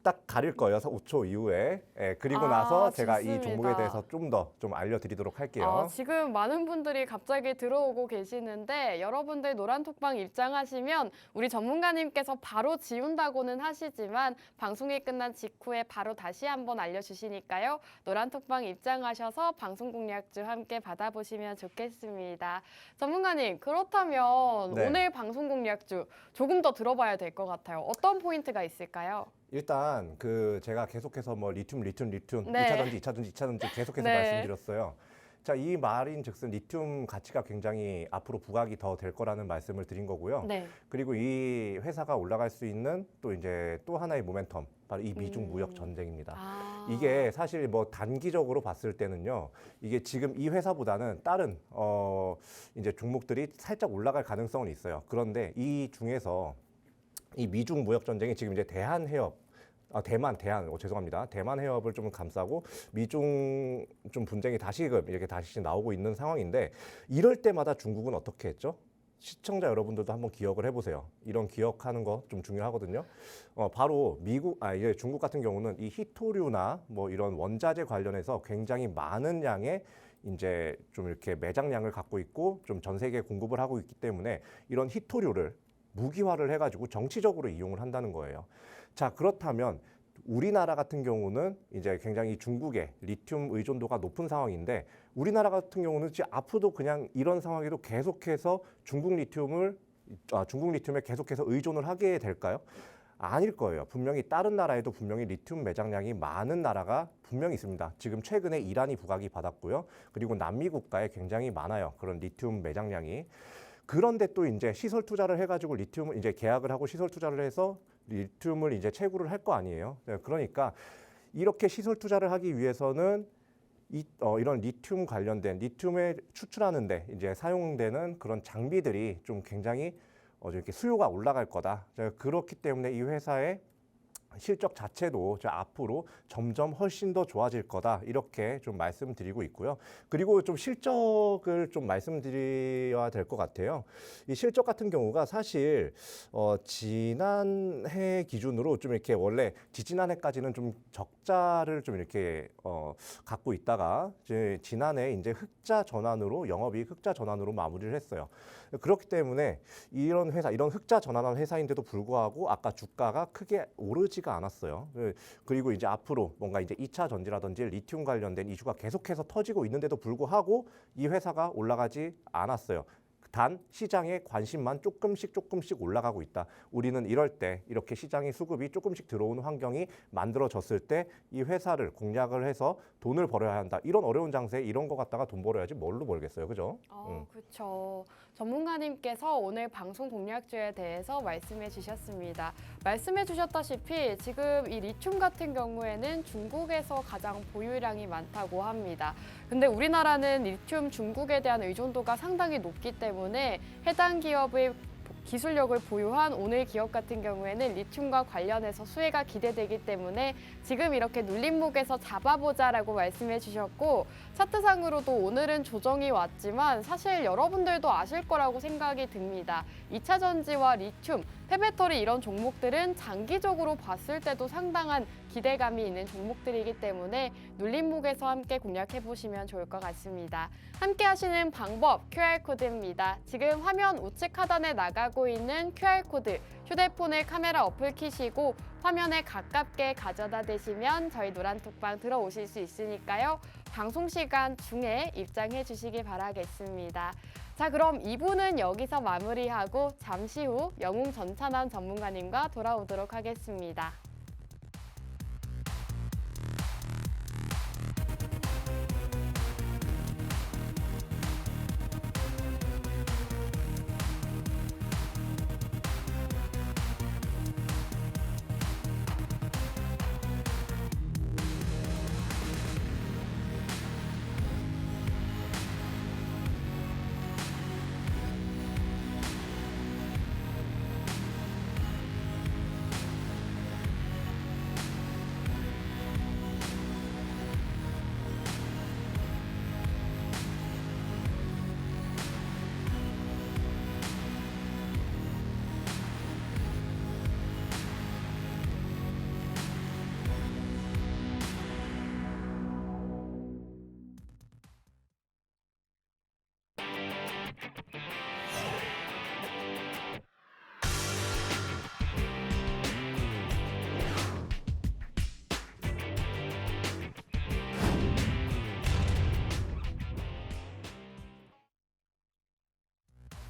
딱 가릴 거예요. 5초 이후에. 그리고 나서 제가 이 좋습니다. 종목에 대해서 좀 더 알려드리도록 할게요. 지금 많은 분들이 갑자기 들어오고 계시는데 여러분들 노란톡방 입장하시면 우리 전문가님께서 바로 지운다고는 하시지만 방송이 끝난 직후에 바로 다시 한번 알려주시니까요. 노란톡방 입장하셔서 방송 공략주 함께 받아보시면 좋겠습니다. 전문가님, 그렇다면 네. 오늘 방송 공략주 조금 더 들어봐야 될 것 같아요. 어떤 포인트가 있을까요? 일단 제가 계속해서 뭐 리튬, 네. 2차 전지 계속해서 네. 말씀드렸어요. 자, 이 말인즉슨 리튬 가치가 굉장히 앞으로 부각이 더 될 거라는 말씀을 드린 거고요. 네. 그리고 이 회사가 올라갈 수 있는 또 하나의 모멘텀, 바로 이 미중 무역 전쟁입니다. 이게 사실 뭐 단기적으로 봤을 때는요, 이게 지금 이 회사보다는 다른 이제 종목들이 살짝 올라갈 가능성은 있어요. 그런데 이 중에서 이 미중 무역 전쟁이 지금 이제 대한 해협을 좀 감싸고 미중 좀 분쟁이 다시금 이렇게 다시 나오고 있는 상황인데, 이럴 때마다 중국은 어떻게 했죠? 시청자 여러분들도 한번 기억을 해보세요. 이런 기억하는 거 좀 중요하거든요. 바로 이제 중국 같은 경우는 이 히토류나 뭐 이런 원자재 관련해서 굉장히 많은 양의 이제 좀 이렇게 매장량을 갖고 있고 좀 전 세계에 공급을 하고 있기 때문에 이런 히토류를 무기화를 해가지고 정치적으로 이용을 한다는 거예요. 자, 그렇다면 우리나라 같은 경우는 이제 굉장히 중국의 리튬 의존도가 높은 상황인데, 우리나라 같은 경우는 지금 앞으로도 그냥 이런 상황에도 계속해서 중국 리튬에 계속해서 의존을 하게 될까요? 아닐 거예요. 분명히 다른 나라에도 분명히 리튬 매장량이 많은 나라가 분명히 있습니다. 지금 최근에 이란이 부각이 받았고요. 그리고 남미 국가에 굉장히 많아요. 그런 리튬 매장량이. 그런데 또 이제 시설 투자를 해가지고 리튬을 이제 계약을 하고 시설 투자를 해서 리튬을 이제 채굴을 할 거 아니에요. 그러니까 이렇게 시설 투자를 하기 위해서는 이런 리튬 관련된 리튬에 추출하는데 이제 사용되는 그런 장비들이 좀 굉장히 이렇게 수요가 올라갈 거다. 그렇기 때문에 이 회사의 실적 자체도 앞으로 점점 훨씬 더 좋아질 거다 이렇게 좀 말씀드리고 있고요. 그리고 좀 실적을 좀 말씀드려야 될 것 같아요. 이 실적 같은 경우가 사실 지난해 기준으로 좀 이렇게 원래 지지난해까지는 좀 적자를 좀 이렇게 갖고 있다가 이제 지난해 이제 흑자 전환으로 영업이익 흑자 전환으로 마무리를 했어요. 그렇기 때문에 이런 회사, 이런 흑자 전환한 회사인데도 불구하고 아까 주가가 크게 오르지가 않았어요. 그리고 이제 앞으로 뭔가 이제 2차 전지라든지 리튬 관련된 이슈가 계속해서 터지고 있는데도 불구하고 이 회사가 올라가지 않았어요. 단 시장의 관심만 조금씩 올라가고 있다. 우리는 이럴 때 이렇게 시장의 수급이 조금씩 들어오는 환경이 만들어졌을 때 이 회사를 공략을 해서 돈을 벌어야 한다. 이런 어려운 장세에 이런 거 갖다가 돈 벌어야지 뭘로 벌겠어요. 그죠? 그렇죠. 전문가님께서 오늘 방송 공략주에 대해서 말씀해 주셨습니다. 말씀해 주셨다시피 지금 이 리튬 같은 경우에는 중국에서 가장 보유량이 많다고 합니다. 근데 우리나라는 리튬 중국에 대한 의존도가 상당히 높기 때문에 해당 기업의 기술력을 보유한 오늘 기업 같은 경우에는 리튬과 관련해서 수혜가 기대되기 때문에 지금 이렇게 눌림목에서 잡아보자라고 말씀해 주셨고, 차트상으로도 오늘은 조정이 왔지만 사실 여러분들도 아실 거라고 생각이 듭니다. 2차 전지와 리튬, 폐배터리 이런 종목들은 장기적으로 봤을 때도 상당한 기대감이 있는 종목들이기 때문에 눌림목에서 함께 공략해 보시면 좋을 것 같습니다. 함께 하시는 방법 QR코드입니다. 지금 화면 우측 하단에 나가고 있는 QR코드, 휴대폰에 카메라 어플 키시고 화면에 가깝게 가져다 대시면 저희 노란톡방 들어오실 수 있으니까요. 방송 시간 중에 입장해 주시기 바라겠습니다. 자, 그럼 2부는 여기서 마무리하고 잠시 후 영웅전찬환 전문가님과 돌아오도록 하겠습니다.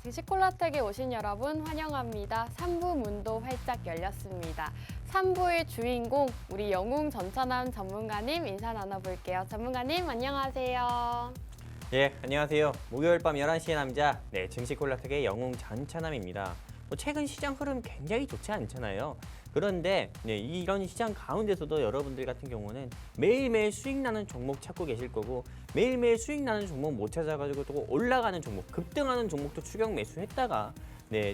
시콜라텍에 오신 여러분 환영합니다. 3부 문도 활짝 열렸습니다. 3부의 주인공 우리 영웅전찬환 전문가님 인사 나눠볼게요. 전문가님 안녕하세요. 예, 안녕하세요. 목요일 밤 11시의 남자, 증시콜라텍의 영웅전찬환입니다. 최근 시장 흐름 굉장히 좋지 않잖아요. 그런데 이런 시장 가운데서도 여러분들 같은 경우는 매일매일 수익 나는 종목 찾고 계실 거고, 매일매일 수익 나는 종목 못 찾아가지고 또 올라가는 종목, 급등하는 종목도 추격 매수했다가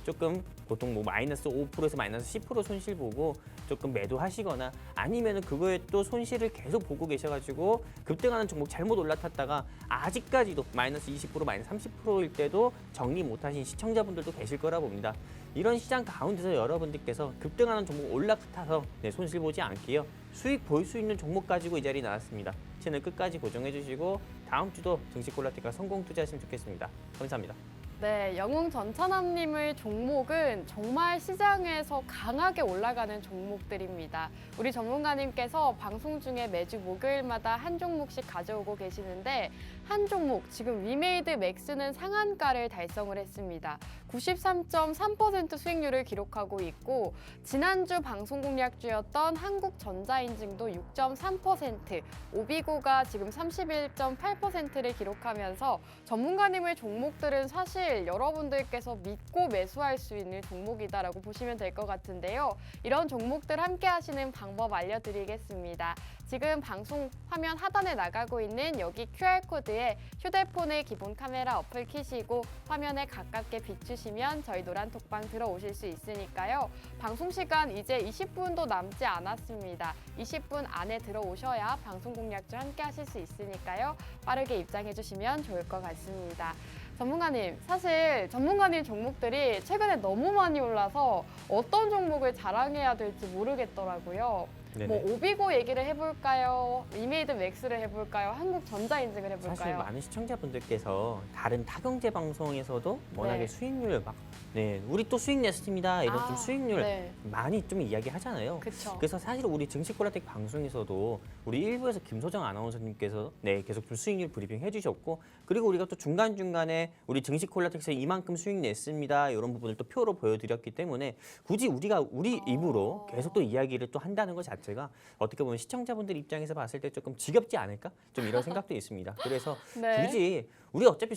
조금 보통 마이너스 5%에서 마이너스 10% 손실 보고 조금 매도하시거나 아니면은 그거에 또 손실을 계속 보고 계셔가지고 급등하는 종목 잘못 올라탔다가 아직까지도 마이너스 20%, 마이너스 30%일 때도 정리 못하신 시청자분들도 계실 거라 봅니다. 이런 시장 가운데서 여러분들께서 급등하는 종목 올라타서 손실 보지 않게요. 수익 볼 수 있는 종목 가지고 이 자리에 나왔습니다. 채널 끝까지 고정해 주시고 다음 주도 증시콜라텍과 성공 투자하시면 좋겠습니다. 감사합니다. 네, 영웅전찬환님의 종목은 정말 시장에서 강하게 올라가는 종목들입니다. 우리 전문가님께서 방송 중에 매주 목요일마다 한 종목씩 가져오고 계시는데 한 종목, 지금 위메이드 맥스는 상한가를 달성을 했습니다. 93.3% 수익률을 기록하고 있고 지난주 방송 공략주였던 한국전자인증도 6.3%, 오비고가 지금 31.8%를 기록하면서 전문가님의 종목들은 사실 사실 여러분들께서 믿고 매수할 수 있는 종목이다라고 보시면 될 것 같은데요. 이런 종목들 함께 하시는 방법 알려드리겠습니다. 지금 방송 화면 하단에 나가고 있는 여기 QR코드에 휴대폰의 기본 카메라 어플 켜시고 화면에 가깝게 비추시면 저희 노란톡방 들어오실 수 있으니까요. 방송 시간 이제 20분도 남지 않았습니다. 20분 안에 들어오셔야 방송 공략주 함께 하실 수 있으니까요. 빠르게 입장해 주시면 좋을 것 같습니다. 전문가님, 사실 전문가님 종목들이 최근에 너무 많이 올라서 어떤 종목을 자랑해야 될지 모르겠더라고요. 네네. 뭐 오비고 얘기를 해볼까요? 이메이드 맥스를 해볼까요? 한국전자인증을 사실 해볼까요? 많은 시청자분들께서 다른 타경제 방송에서도 워낙에 네. 수익률 막 우리 또 수익 냈습니다 이런 좀 수익률 네, 많이 좀 이야기하잖아요. 그렇죠. 그래서 사실 우리 증시콜라텍 방송에서도 우리 일부에서 김소정 아나운서님께서 계속 좀 수익률 브리핑 해주셨고, 그리고 우리가 또 중간중간에 우리 증시콜라텍에서 이만큼 수익 냈습니다 이런 부분을 또 표로 보여드렸기 때문에 굳이 우리가 우리 입으로 계속 또 이야기를 또 한다는 것 자체가 어떻게 보면 시청자분들 입장에서 봤을 때 조금 지겹지 않을까? 좀 이런 생각도 있습니다. 그래서 네. 굳이 우리 어차피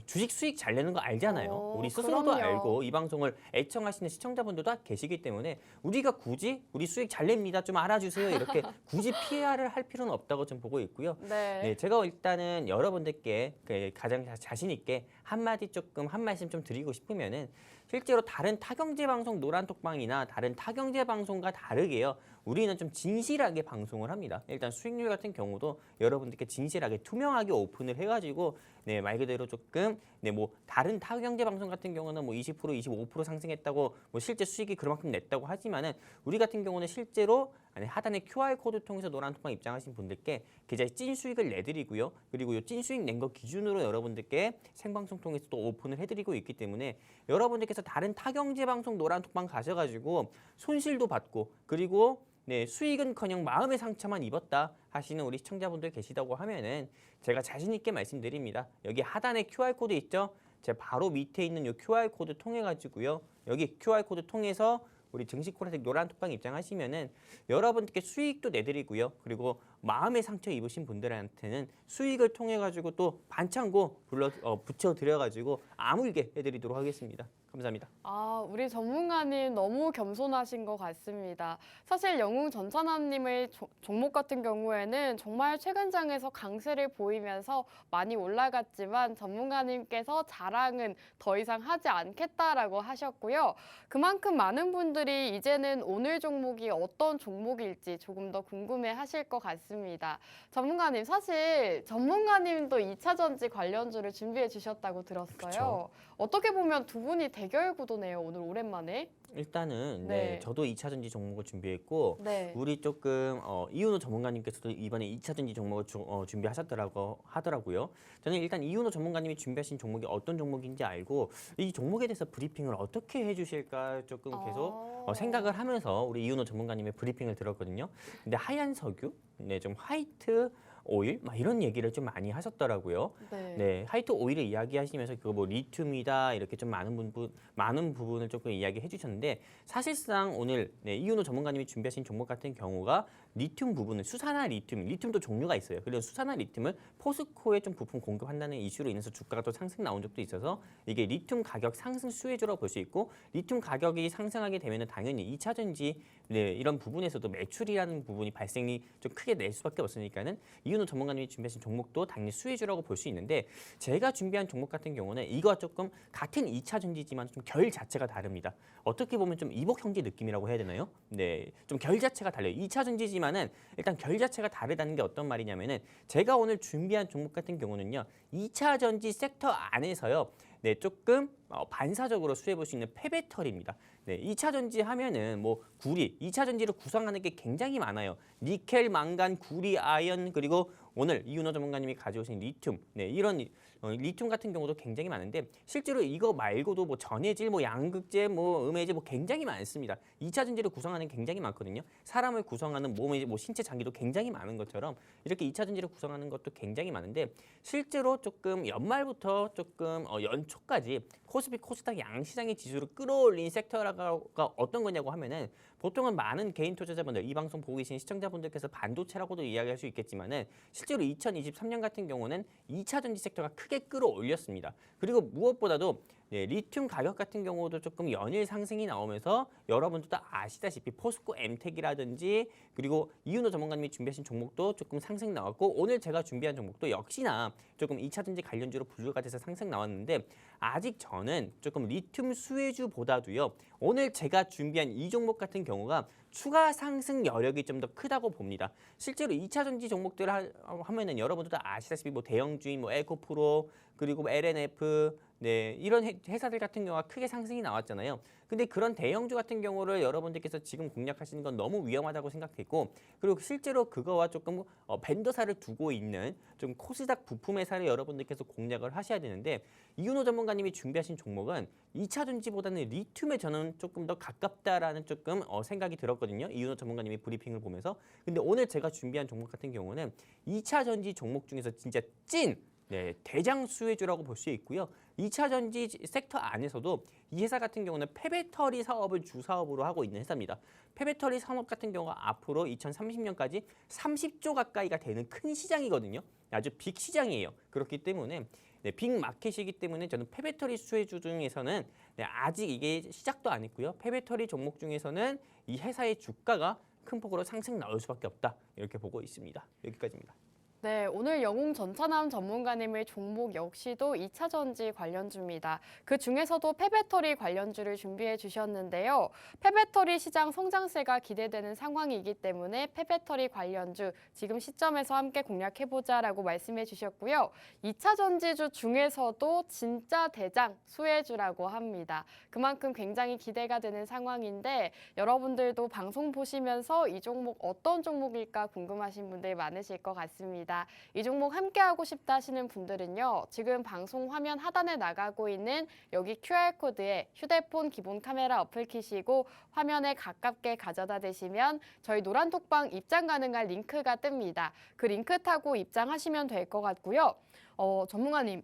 주식 수익 잘 내는 거 알잖아요. 우리 스스로도 그럼요. 알고 이 방송을 애청하시는 시청자분들도 계시기 때문에 우리가 굳이 우리 수익 잘 냅니다 좀 알아주세요 이렇게 굳이 PR을 할 필요는 없다고 좀 보고 있고요. 네. 제가 일단은 여러분들께 가장 자신 있게 한 말씀 좀 드리고 싶으면은 실제로 다른 타경제 방송 노란톡방이나 다른 타경제 방송과 다르게요. 우리는 좀 진실하게 방송을 합니다. 일단 수익률 같은 경우도 여러분들께 진실하게 투명하게 오픈을 해가지고 말 그대로 조금 뭐 다른 타경제 방송 같은 경우는 뭐 20% 25% 상승했다고 뭐 실제 수익이 그만큼 냈다고 하지만은 우리 같은 경우는 실제로 하단에 QR 코드 통해서 노란톡방 입장하신 분들께 계좌에 찐 수익을 내드리고요. 그리고 이 찐 수익 낸 거 기준으로 여러분들께 생방송 통해서 또 오픈을 해드리고 있기 때문에 여러분들께서 다른 타경제 방송 노란톡방 가셔가지고 손실도 받고 그리고 수익은커녕 마음의 상처만 입었다 하시는 우리 시청자분들 계시다고 하면은 제가 자신 있게 말씀드립니다. 여기 하단에 QR 코드 있죠? 제 바로 밑에 있는 이 QR 코드 통해 가지고요. 여기 QR 코드 통해서 우리 증시콜라텍 노란톡방 입장하시면은 여러분들께 수익도 내드리고요. 그리고 마음의 상처 입으신 분들한테는 수익을 통해 가지고 또 반창고 붙여드려 가지고 아물게 해드리도록 하겠습니다. 감사합니다. 우리 전문가님 너무 겸손하신 것 같습니다. 사실 영웅 전천남님의 종목 같은 경우에는 정말 최근 장에서 강세를 보이면서 많이 올라갔지만 전문가님께서 자랑은 더 이상 하지 않겠다라고 하셨고요. 그만큼 많은 분들이 이제는 오늘 종목이 어떤 종목일지 조금 더 궁금해 하실 것 같습니다. 전문가님, 사실 전문가님도 2차 전지 관련주를 준비해 주셨다고 들었어요. 그쵸. 어떻게 보면 두 분이 대결 구도네요, 오늘 오랜만에. 일단은 네. 저도 2차 전지 종목을 준비했고 네. 우리 조금 이윤호 전문가님께서도 이번에 2차 전지 종목을 준비하셨더라고 하더라고요. 저는 일단 이윤호 전문가님이 준비하신 종목이 어떤 종목인지 알고 이 종목에 대해서 브리핑을 어떻게 해주실까 조금 계속 생각을 하면서 우리 이윤호 전문가님의 브리핑을 들었거든요. 근데 하얀 석유, 좀 화이트 오일 막 이런 얘기를 좀 많이 하셨더라고요. 화이트 오일을 이야기하시면서 그거 뭐 리튬이다 이렇게 좀 많은 부분을 조금 이야기해 주셨는데 사실상 오늘 이윤호 전문가님이 준비하신 종목 같은 경우가 리튬 부분은 수산화 리튬도 종류가 있어요. 그래서 수산화 리튬을 포스코에 좀 부품 공급한다는 이슈로 인해서 주가가 또 상승 나온 적도 있어서 이게 리튬 가격 상승 수혜주라고 볼 수 있고 리튬 가격이 상승하게 되면은 당연히 2차 전지 이런 부분에서도 매출이라는 부분이 발생이 좀 크게 낼 수밖에 없으니까는 이윤호 전문가님이 준비하신 종목도 당연히 수혜주라고 볼 수 있는데 제가 준비한 종목 같은 경우는 이거와 조금 같은 2차 전지지만 좀 결 자체가 다릅니다. 어떻게 보면 좀 이복 형제 느낌이라고 해야 되나요? 좀 결 자체가 달라요. 2차 전지지만은 일단 결 자체가 다르다는 게 어떤 말이냐면은 제가 오늘 준비한 종목 같은 경우는요. 2차 전지 섹터 안에서요. 조금 반사적으로 수혜 볼 수 있는 폐배터리입니다. 2차 전지 하면은 뭐 구리, 2차 전지를 구성하는 게 굉장히 많아요. 니켈, 망간, 구리, 아연 그리고 오늘 이윤호 전문가님이 가져오신 리튬, 이런 리튬 같은 경우도 굉장히 많은데 실제로 이거 말고도 뭐 전해질, 뭐 양극재, 뭐 음해질 뭐 굉장히 많습니다. 2차 전지를 구성하는 게 굉장히 많거든요. 사람을 구성하는 몸의 뭐 신체 장기도 굉장히 많은 것처럼 이렇게 2차 전지를 구성하는 것도 굉장히 많은데 실제로 조금 연말부터 조금 연초까지 코스피 코스닥 양시장의 지수를 끌어올린 섹터가 어떤 거냐고 하면은 보통은 많은 개인 투자자분들, 이 방송 보고 계신 시청자분들께서 반도체라고도 이야기할 수 있겠지만은 실제로 2023년 같은 경우는 2차 전지 섹터가 크게 끌어올렸습니다. 그리고 무엇보다도 리튬 가격 같은 경우도 조금 연일 상승이 나오면서 여러분들도 아시다시피 포스코 엠텍이라든지 그리고 이윤호 전문가님이 준비하신 종목도 조금 상승 나왔고 오늘 제가 준비한 종목도 역시나 조금 2차 전지 관련주로 분류가 돼서 상승 나왔는데 아직 저는 조금 리튬 수혜주보다도요. 오늘 제가 준비한 이 종목 같은 경우가 추가 상승 여력이 좀 더 크다고 봅니다. 실제로 2차 전지 종목들을 하면은 여러분들도 아시다시피 뭐 대형주인 뭐 에코프로 그리고 뭐 LNF 이런 회사들 같은 경우가 크게 상승이 나왔잖아요. 근데 그런 대형주 같은 경우를 여러분들께서 지금 공략하시는 건 너무 위험하다고 생각했고 그리고 실제로 그거와 조금 벤더사를 두고 있는 좀 코스닥 부품 회사를 여러분들께서 공략을 하셔야 되는데 이윤호 전문가님이 준비하신 종목은 2차 전지보다는 리튬에 저는 조금 더 가깝다라는 조금 생각이 들었거든요. 이윤호 전문가님이 브리핑을 보면서. 근데 오늘 제가 준비한 종목 같은 경우는 2차 전지 종목 중에서 진짜 찐 대장 수혜주라고 볼 수 있고요. 2차 전지 섹터 안에서도 이 회사 같은 경우는 폐배터리 사업을 주사업으로 하고 있는 회사입니다. 폐배터리 산업 같은 경우가 앞으로 2030년까지 30조 가까이가 되는 큰 시장이거든요. 아주 빅 시장이에요. 그렇기 때문에 빅 마켓이기 때문에 저는 폐배터리 수혜주 중에서는 아직 이게 시작도 안 했고요. 폐배터리 종목 중에서는 이 회사의 주가가 큰 폭으로 상승 나올 수밖에 없다. 이렇게 보고 있습니다. 여기까지입니다. 네, 오늘 영웅 전차남 전문가님의 종목 역시도 2차 전지 관련주입니다. 그 중에서도 폐배터리 관련주를 준비해 주셨는데요. 폐배터리 시장 성장세가 기대되는 상황이기 때문에 폐배터리 관련주 지금 시점에서 함께 공략해보자라고 말씀해 주셨고요. 2차 전지주 중에서도 진짜 대장 수혜주라고 합니다. 그만큼 굉장히 기대가 되는 상황인데 여러분들도 방송 보시면서 이 종목 어떤 종목일까 궁금하신 분들 많으실 것 같습니다. 이 종목 함께하고 싶다 하시는 분들은요. 지금 방송 화면 하단에 나가고 있는 여기 QR코드에 휴대폰 기본 카메라 어플 키시고 화면에 가깝게 가져다 대시면 저희 노란톡방 입장 가능한 링크가 뜹니다. 그 링크 타고 입장하시면 될 것 같고요. 전문가님,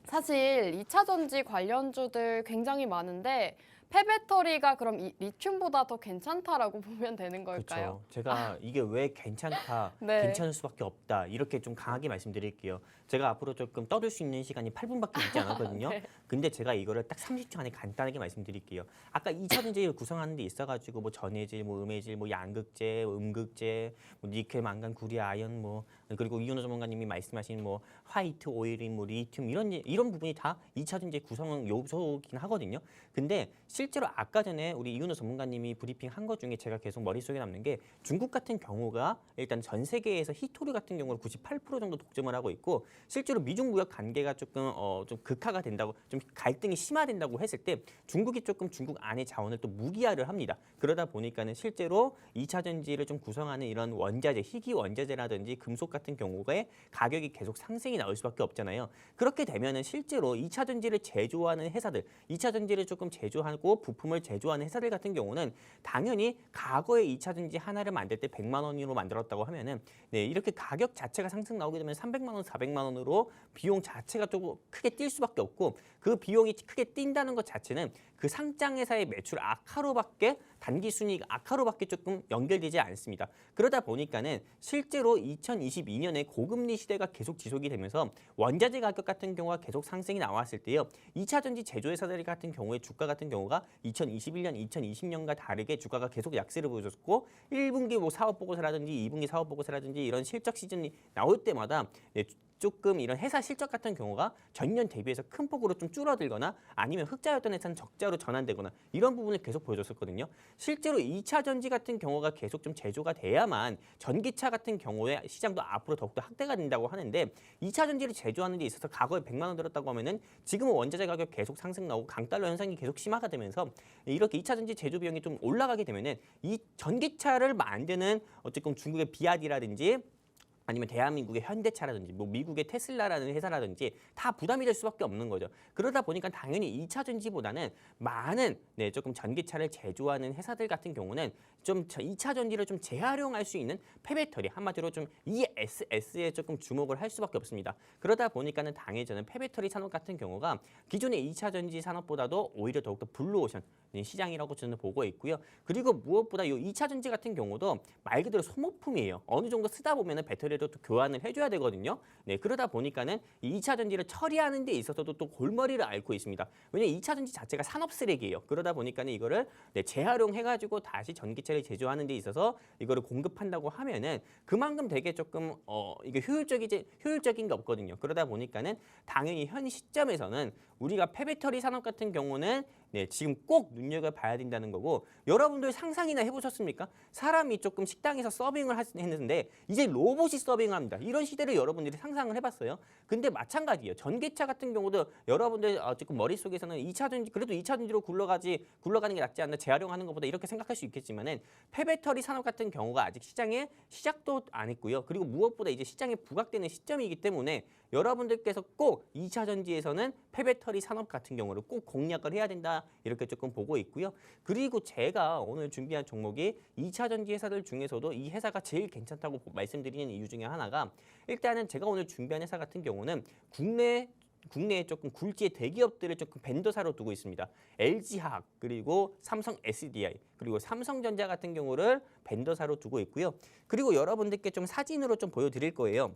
사실 2차 전지 관련주들 굉장히 많은데 폐배터리가 그럼 이 리튬보다 더 괜찮다라고 보면 되는 걸까요? 그렇죠. 제가 이게 왜 괜찮다, 네. 괜찮을 수밖에 없다 이렇게 좀 강하게 말씀드릴게요. 제가 앞으로 조금 떠들 수 있는 시간이 8분밖에 있지 않았거든요. 네. 근데 제가 이거를 딱 30초 안에 간단하게 말씀드릴게요. 아까 2차 전지를 구성하는 데 있어가지고 뭐 전해질, 뭐 음해질, 뭐 양극재, 음극재, 뭐 니켈, 망간, 구리, 아연, 뭐 그리고 이윤호 전문가님이 말씀하신 뭐 화이트 오일인, 뭐 리튬 이런 부분이 다 2차 전지의 구성 요소긴 하거든요. 근데 실제로 아까 전에 우리 이윤호 전문가님이 브리핑 한 것 중에 제가 계속 머릿속에 남는 게 중국 같은 경우가 일단 전 세계에서 히토류 같은 경우를 98% 정도 독점을 하고 있고 실제로 미중 무역 관계가 조금 좀 극화가 된다고 좀 갈등이 심화된다고 했을 때 중국이 조금 중국 안의 자원을 또 무기화를 합니다. 그러다 보니까는 실제로 2차 전지를 좀 구성하는 이런 원자재, 희귀 원자재라든지 금속 같은 경우에 가격이 계속 상승이 나올 수밖에 없잖아요. 그렇게 되면은 실제로 2차 전지를 제조하는 회사들, 2차 전지를 조금 제조하고 부품을 제조하는 회사들 같은 경우는 당연히 과거에 2차 전지 하나를 만들 때 100만 원으로 만들었다고 하면은 이렇게 가격 자체가 상승 나오게 되면 300만 원, 400만 원으로 비용 자체가 조금 크게 뛸 수밖에 없고 그 비용이 크게 뛴다는 것 자체는 그 상장 회사의 매출 악화로밖에 단기 순이익 악화로밖에 조금 연결되지 않습니다. 그러다 보니까는 실제로 2022년에 고금리 시대가 계속 지속이 되면서 원자재 가격 같은 경우가 계속 상승이 나왔을 때요. 2차 전지 제조회사들 같은 경우에 주가 같은 경우가 2021년, 2020년과 다르게 주가가 계속 약세를 보여줬고 1분기 뭐 사업 보고서라든지 2분기 사업 보고서라든지 이런 실적 시즌이 나올 때마다 조금 이런 회사 실적 같은 경우가 전년 대비해서 큰 폭으로 좀 줄어들거나 아니면 흑자였던 회사는 적자로 전환되거나 이런 부분을 계속 보여줬었거든요. 실제로 2차 전지 같은 경우가 계속 좀 제조가 돼야만 전기차 같은 경우에 시장도 앞으로 더욱더 확대가 된다고 하는데 2차 전지를 제조하는 데 있어서 과거에 100만 원 들었다고 하면은 지금은 원자재 가격 계속 상승 나오고 강달러 현상이 계속 심화가 되면서 이렇게 2차 전지 제조 비용이 좀 올라가게 되면은 이 전기차를 만드는 어쨌든 중국의 비아디라든지 아니면 대한민국의 현대차라든지 뭐 미국의 테슬라라는 회사라든지 다 부담이 될 수밖에 없는 거죠. 그러다 보니까 당연히 2차 전지보다는 많은 조금 전기차를 제조하는 회사들 같은 경우는 좀 2차 전지를 좀 재활용할 수 있는 폐배터리, 한마디로 좀 ESS에 조금 주목을 할 수밖에 없습니다. 그러다 보니까는 당연히 저는 폐배터리 산업 같은 경우가 기존의 2차 전지 산업보다도 오히려 더욱더 블루오션 시장이라고 저는 보고 있고요. 그리고 무엇보다 이 2차 전지 같은 경우도 말 그대로 소모품이에요. 어느 정도 쓰다 보면은 배터리를 또 교환을 해줘야 되거든요. 네, 그러다 보니까는 이 2차 전지를 처리하는 데 있어서도 또 골머리를 앓고 있습니다. 왜냐면 2차 전지 자체가 산업 쓰레기예요. 그러다 보니까는 이거를 재활용해가지고 다시 전기차를 제조하는 데 있어서 이거를 공급한다고 하면은 그만큼 되게 조금 이게 효율적인 게 없거든요. 그러다 보니까는 당연히 현 시점에서는 우리가 폐배터리 산업 같은 경우는 지금 꼭 눈여겨봐야 된다는 거고, 여러분들 상상이나 해보셨습니까? 사람이 조금 식당에서 서빙을 했는데 이제 로봇이 서빙을 합니다. 이런 시대를 여러분들이 상상을 해봤어요? 근데 마찬가지예요. 전기차 같은 경우도 여러분들 조금 머릿속에서는 2차 전지, 그래도 2차 전지로 굴러가는 게 낫지 않나, 재활용하는 것보다 이렇게 생각할 수 있겠지만은 폐배터리 산업 같은 경우가 아직 시장에 시작도 안 했고요. 그리고 무엇보다 이제 시장에 부각되는 시점이기 때문에 여러분들께서 꼭 2차 전지에서는 폐배터리 산업 같은 경우를 꼭 공략을 해야 된다, 이렇게 조금 보고 있고요. 그리고 제가 오늘 준비한 종목이 2차 전지 회사들 중에서도 이 회사가 제일 괜찮다고 말씀드리는 이유 중에 하나가, 일단은 제가 오늘 준비한 회사 같은 경우는 국내에 조금 굴지의 대기업들을 조금 벤더사로 두고 있습니다. LG화학, 그리고 삼성 SDI, 그리고 삼성전자 같은 경우를 벤더사로 두고 있고요. 그리고 여러분들께 좀 사진으로 좀 보여드릴 거예요.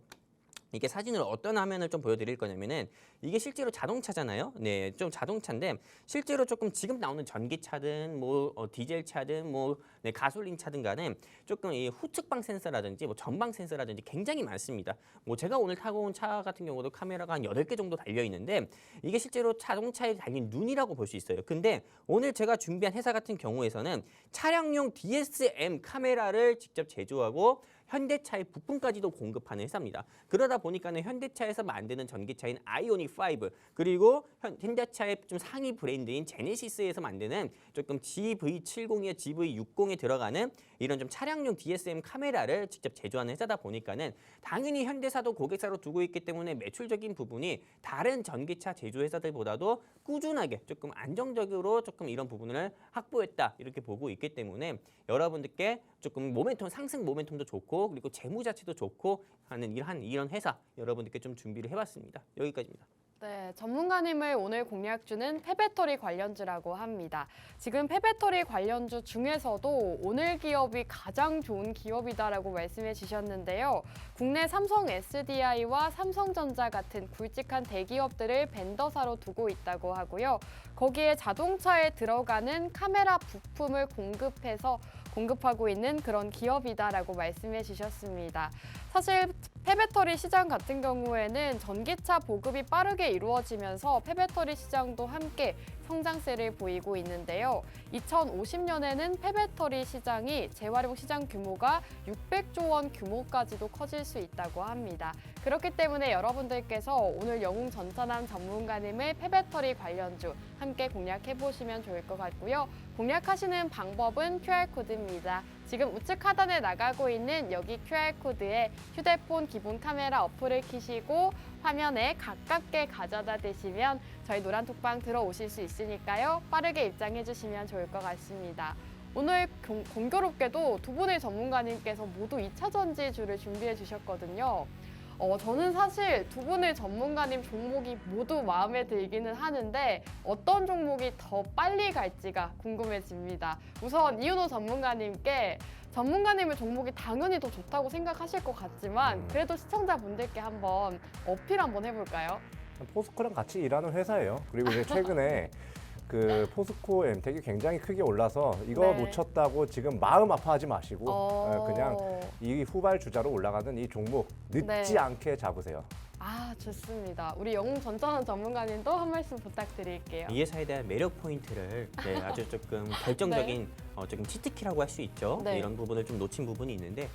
이게 사진을 어떤 화면을 좀 보여드릴 거냐면은, 이게 실제로 자동차잖아요. 네, 좀 자동차인데 실제로 조금 지금 나오는 전기차든 뭐 디젤차든 뭐 가솔린차든 간에 조금 이 후측방 센서라든지 뭐 전방 센서라든지 굉장히 많습니다. 뭐 제가 오늘 타고 온 차 같은 경우도 카메라가 한 8개 정도 달려 있는데 이게 실제로 자동차에 달린 눈이라고 볼 수 있어요. 근데 오늘 제가 준비한 회사 같은 경우에서는 차량용 DSM 카메라를 직접 제조하고 현대차의 부품까지도 공급하는 회사입니다. 그러다 보니까는 현대차에서 만드는 전기차인 아이오닉 5, 그리고 현대차의 좀 상위 브랜드인 제네시스에서 만드는 조금 GV70이나 GV60에 들어가는 이런 좀 차량용 DSM 카메라를 직접 제조하는 회사다 보니까는 당연히 현대사도 고객사로 두고 있기 때문에 매출적인 부분이 다른 전기차 제조 회사들보다도 꾸준하게 조금 안정적으로 조금 이런 부분을 확보했다, 이렇게 보고 있기 때문에 여러분들께 조금 상승 모멘텀도 좋고 그리고 재무 자체도 좋고 하는 이런 회사 여러분들께 좀 준비를 해봤습니다. 여기까지입니다. 네, 전문가님을 오늘 공략주는 폐배터리 관련주라고 합니다. 지금 폐배터리 관련주 중에서도 오늘 기업이 가장 좋은 기업이다라고 말씀해 주셨는데요. 국내 삼성 SDI와 삼성전자 같은 굵직한 대기업들을 벤더사로 두고 있다고 하고요. 거기에 자동차에 들어가는 카메라 부품을 공급하고 있는 그런 기업이다라고 말씀해 주셨습니다. 사실 폐배터리 시장 같은 경우에는 전기차 보급이 빠르게 이루어지면서 폐배터리 시장도 함께 성장세를 보이고 있는데요. 2050년에는 폐배터리 시장이 재활용 시장 규모가 600조 원 규모까지도 커질 수 있다고 합니다. 그렇기 때문에 여러분들께서 오늘 영웅전천남 전문가님의 폐배터리 관련주 함께 공략해보시면 좋을 것 같고요. 공략하시는 방법은 QR코드입니다. 지금 우측 하단에 나가고 있는 여기 QR코드에 휴대폰 기본 카메라 어플을 켜시고 화면에 가깝게 가져다 대시면 저희 노란톡방 들어오실 수 있으니까요. 빠르게 입장해 주시면 좋을 것 같습니다. 오늘 공교롭게도 두 분의 전문가님께서 모두 2차 전지주를 준비해 주셨거든요. 저는 사실 두 분의 전문가님 종목이 모두 마음에 들기는 하는데 어떤 종목이 더 빨리 갈지가 궁금해집니다. 우선 이윤호 전문가님께 전문가님의 종목이 당연히 더 좋다고 생각하실 것 같지만 그래도 시청자분들께 한번 어필 한번 해볼까요? 포스코랑 같이 일하는 회사예요. 그리고 이제 최근에 그 포스코 엠텍이 굉장히 크게 올라서 이거 네. 놓쳤다고 지금 마음 아파하지 마시고 그냥 이 후발 주자로 올라가는 이 종목 늦지 네. 않게 잡으세요. 아, 좋습니다. 우리 영웅전천남 전문가님도 한 말씀 부탁드릴게요. 이 회사에 대한 매력 포인트를 아주 조금 결정적인 조금 치트키라고 할 수 있죠. 네. 이런 부분을 좀 놓친 부분이 있는데,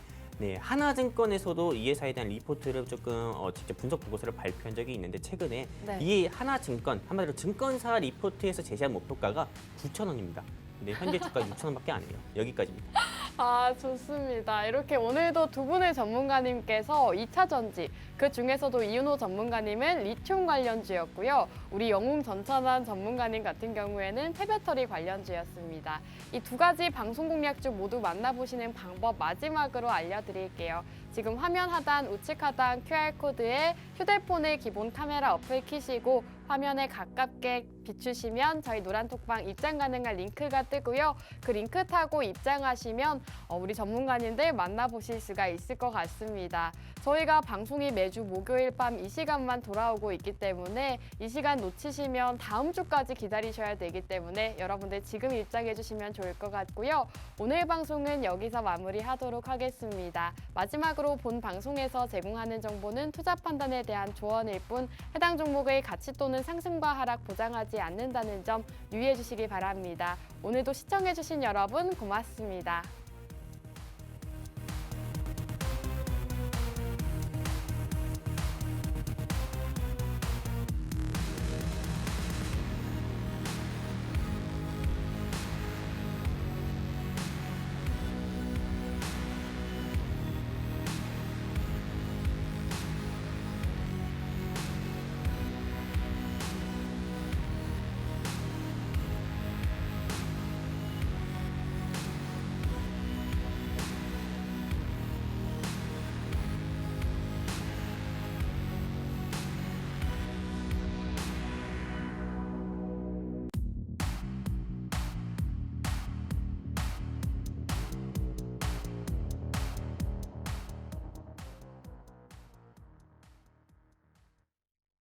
하나증권에서도 이 회사에 대한 리포트를 조금 직접 분석 보고서를 발표한 적이 있는데, 최근에 네. 이 하나증권, 한마디로 증권사 리포트에서 제시한 목표가가 9,000원입니다. 근데 현재 주가 6,000원밖에 안 해요. 여기까지입니다. 아, 좋습니다. 이렇게 오늘도 두 분의 전문가님께서 2차 전지, 그 중에서도 이윤호 전문가님은 리튬 관련주였고요. 우리 영웅 전천한 전문가님 같은 경우에는 폐배터리 관련주였습니다. 이 두 가지 방송 공략주 모두 만나보시는 방법 마지막으로 알려드릴게요. 지금 화면 하단, 우측 하단 QR코드에 휴대폰의 기본 카메라 어플 키시고 화면에 가깝게 비추시면 저희 노란톡방 입장 가능한 링크가 뜨고요. 그 링크 타고 입장하시면 우리 전문가님들 만나보실 수가 있을 것 같습니다. 저희가 방송이 매주 목요일 밤 이 시간만 돌아오고 있기 때문에 이 시간 놓치시면 다음 주까지 기다리셔야 되기 때문에 여러분들 지금 입장해 주시면 좋을 것 같고요. 오늘 방송은 여기서 마무리하도록 하겠습니다. 마지막으로 본 방송에서 제공하는 정보는 투자 판단에 대한 조언일 뿐 해당 종목의 가치 또는 상승과 하락 보장하지 않는다는 점 유의해 주시기 바랍니다. 오늘도 시청해 주신 여러분 고맙습니다.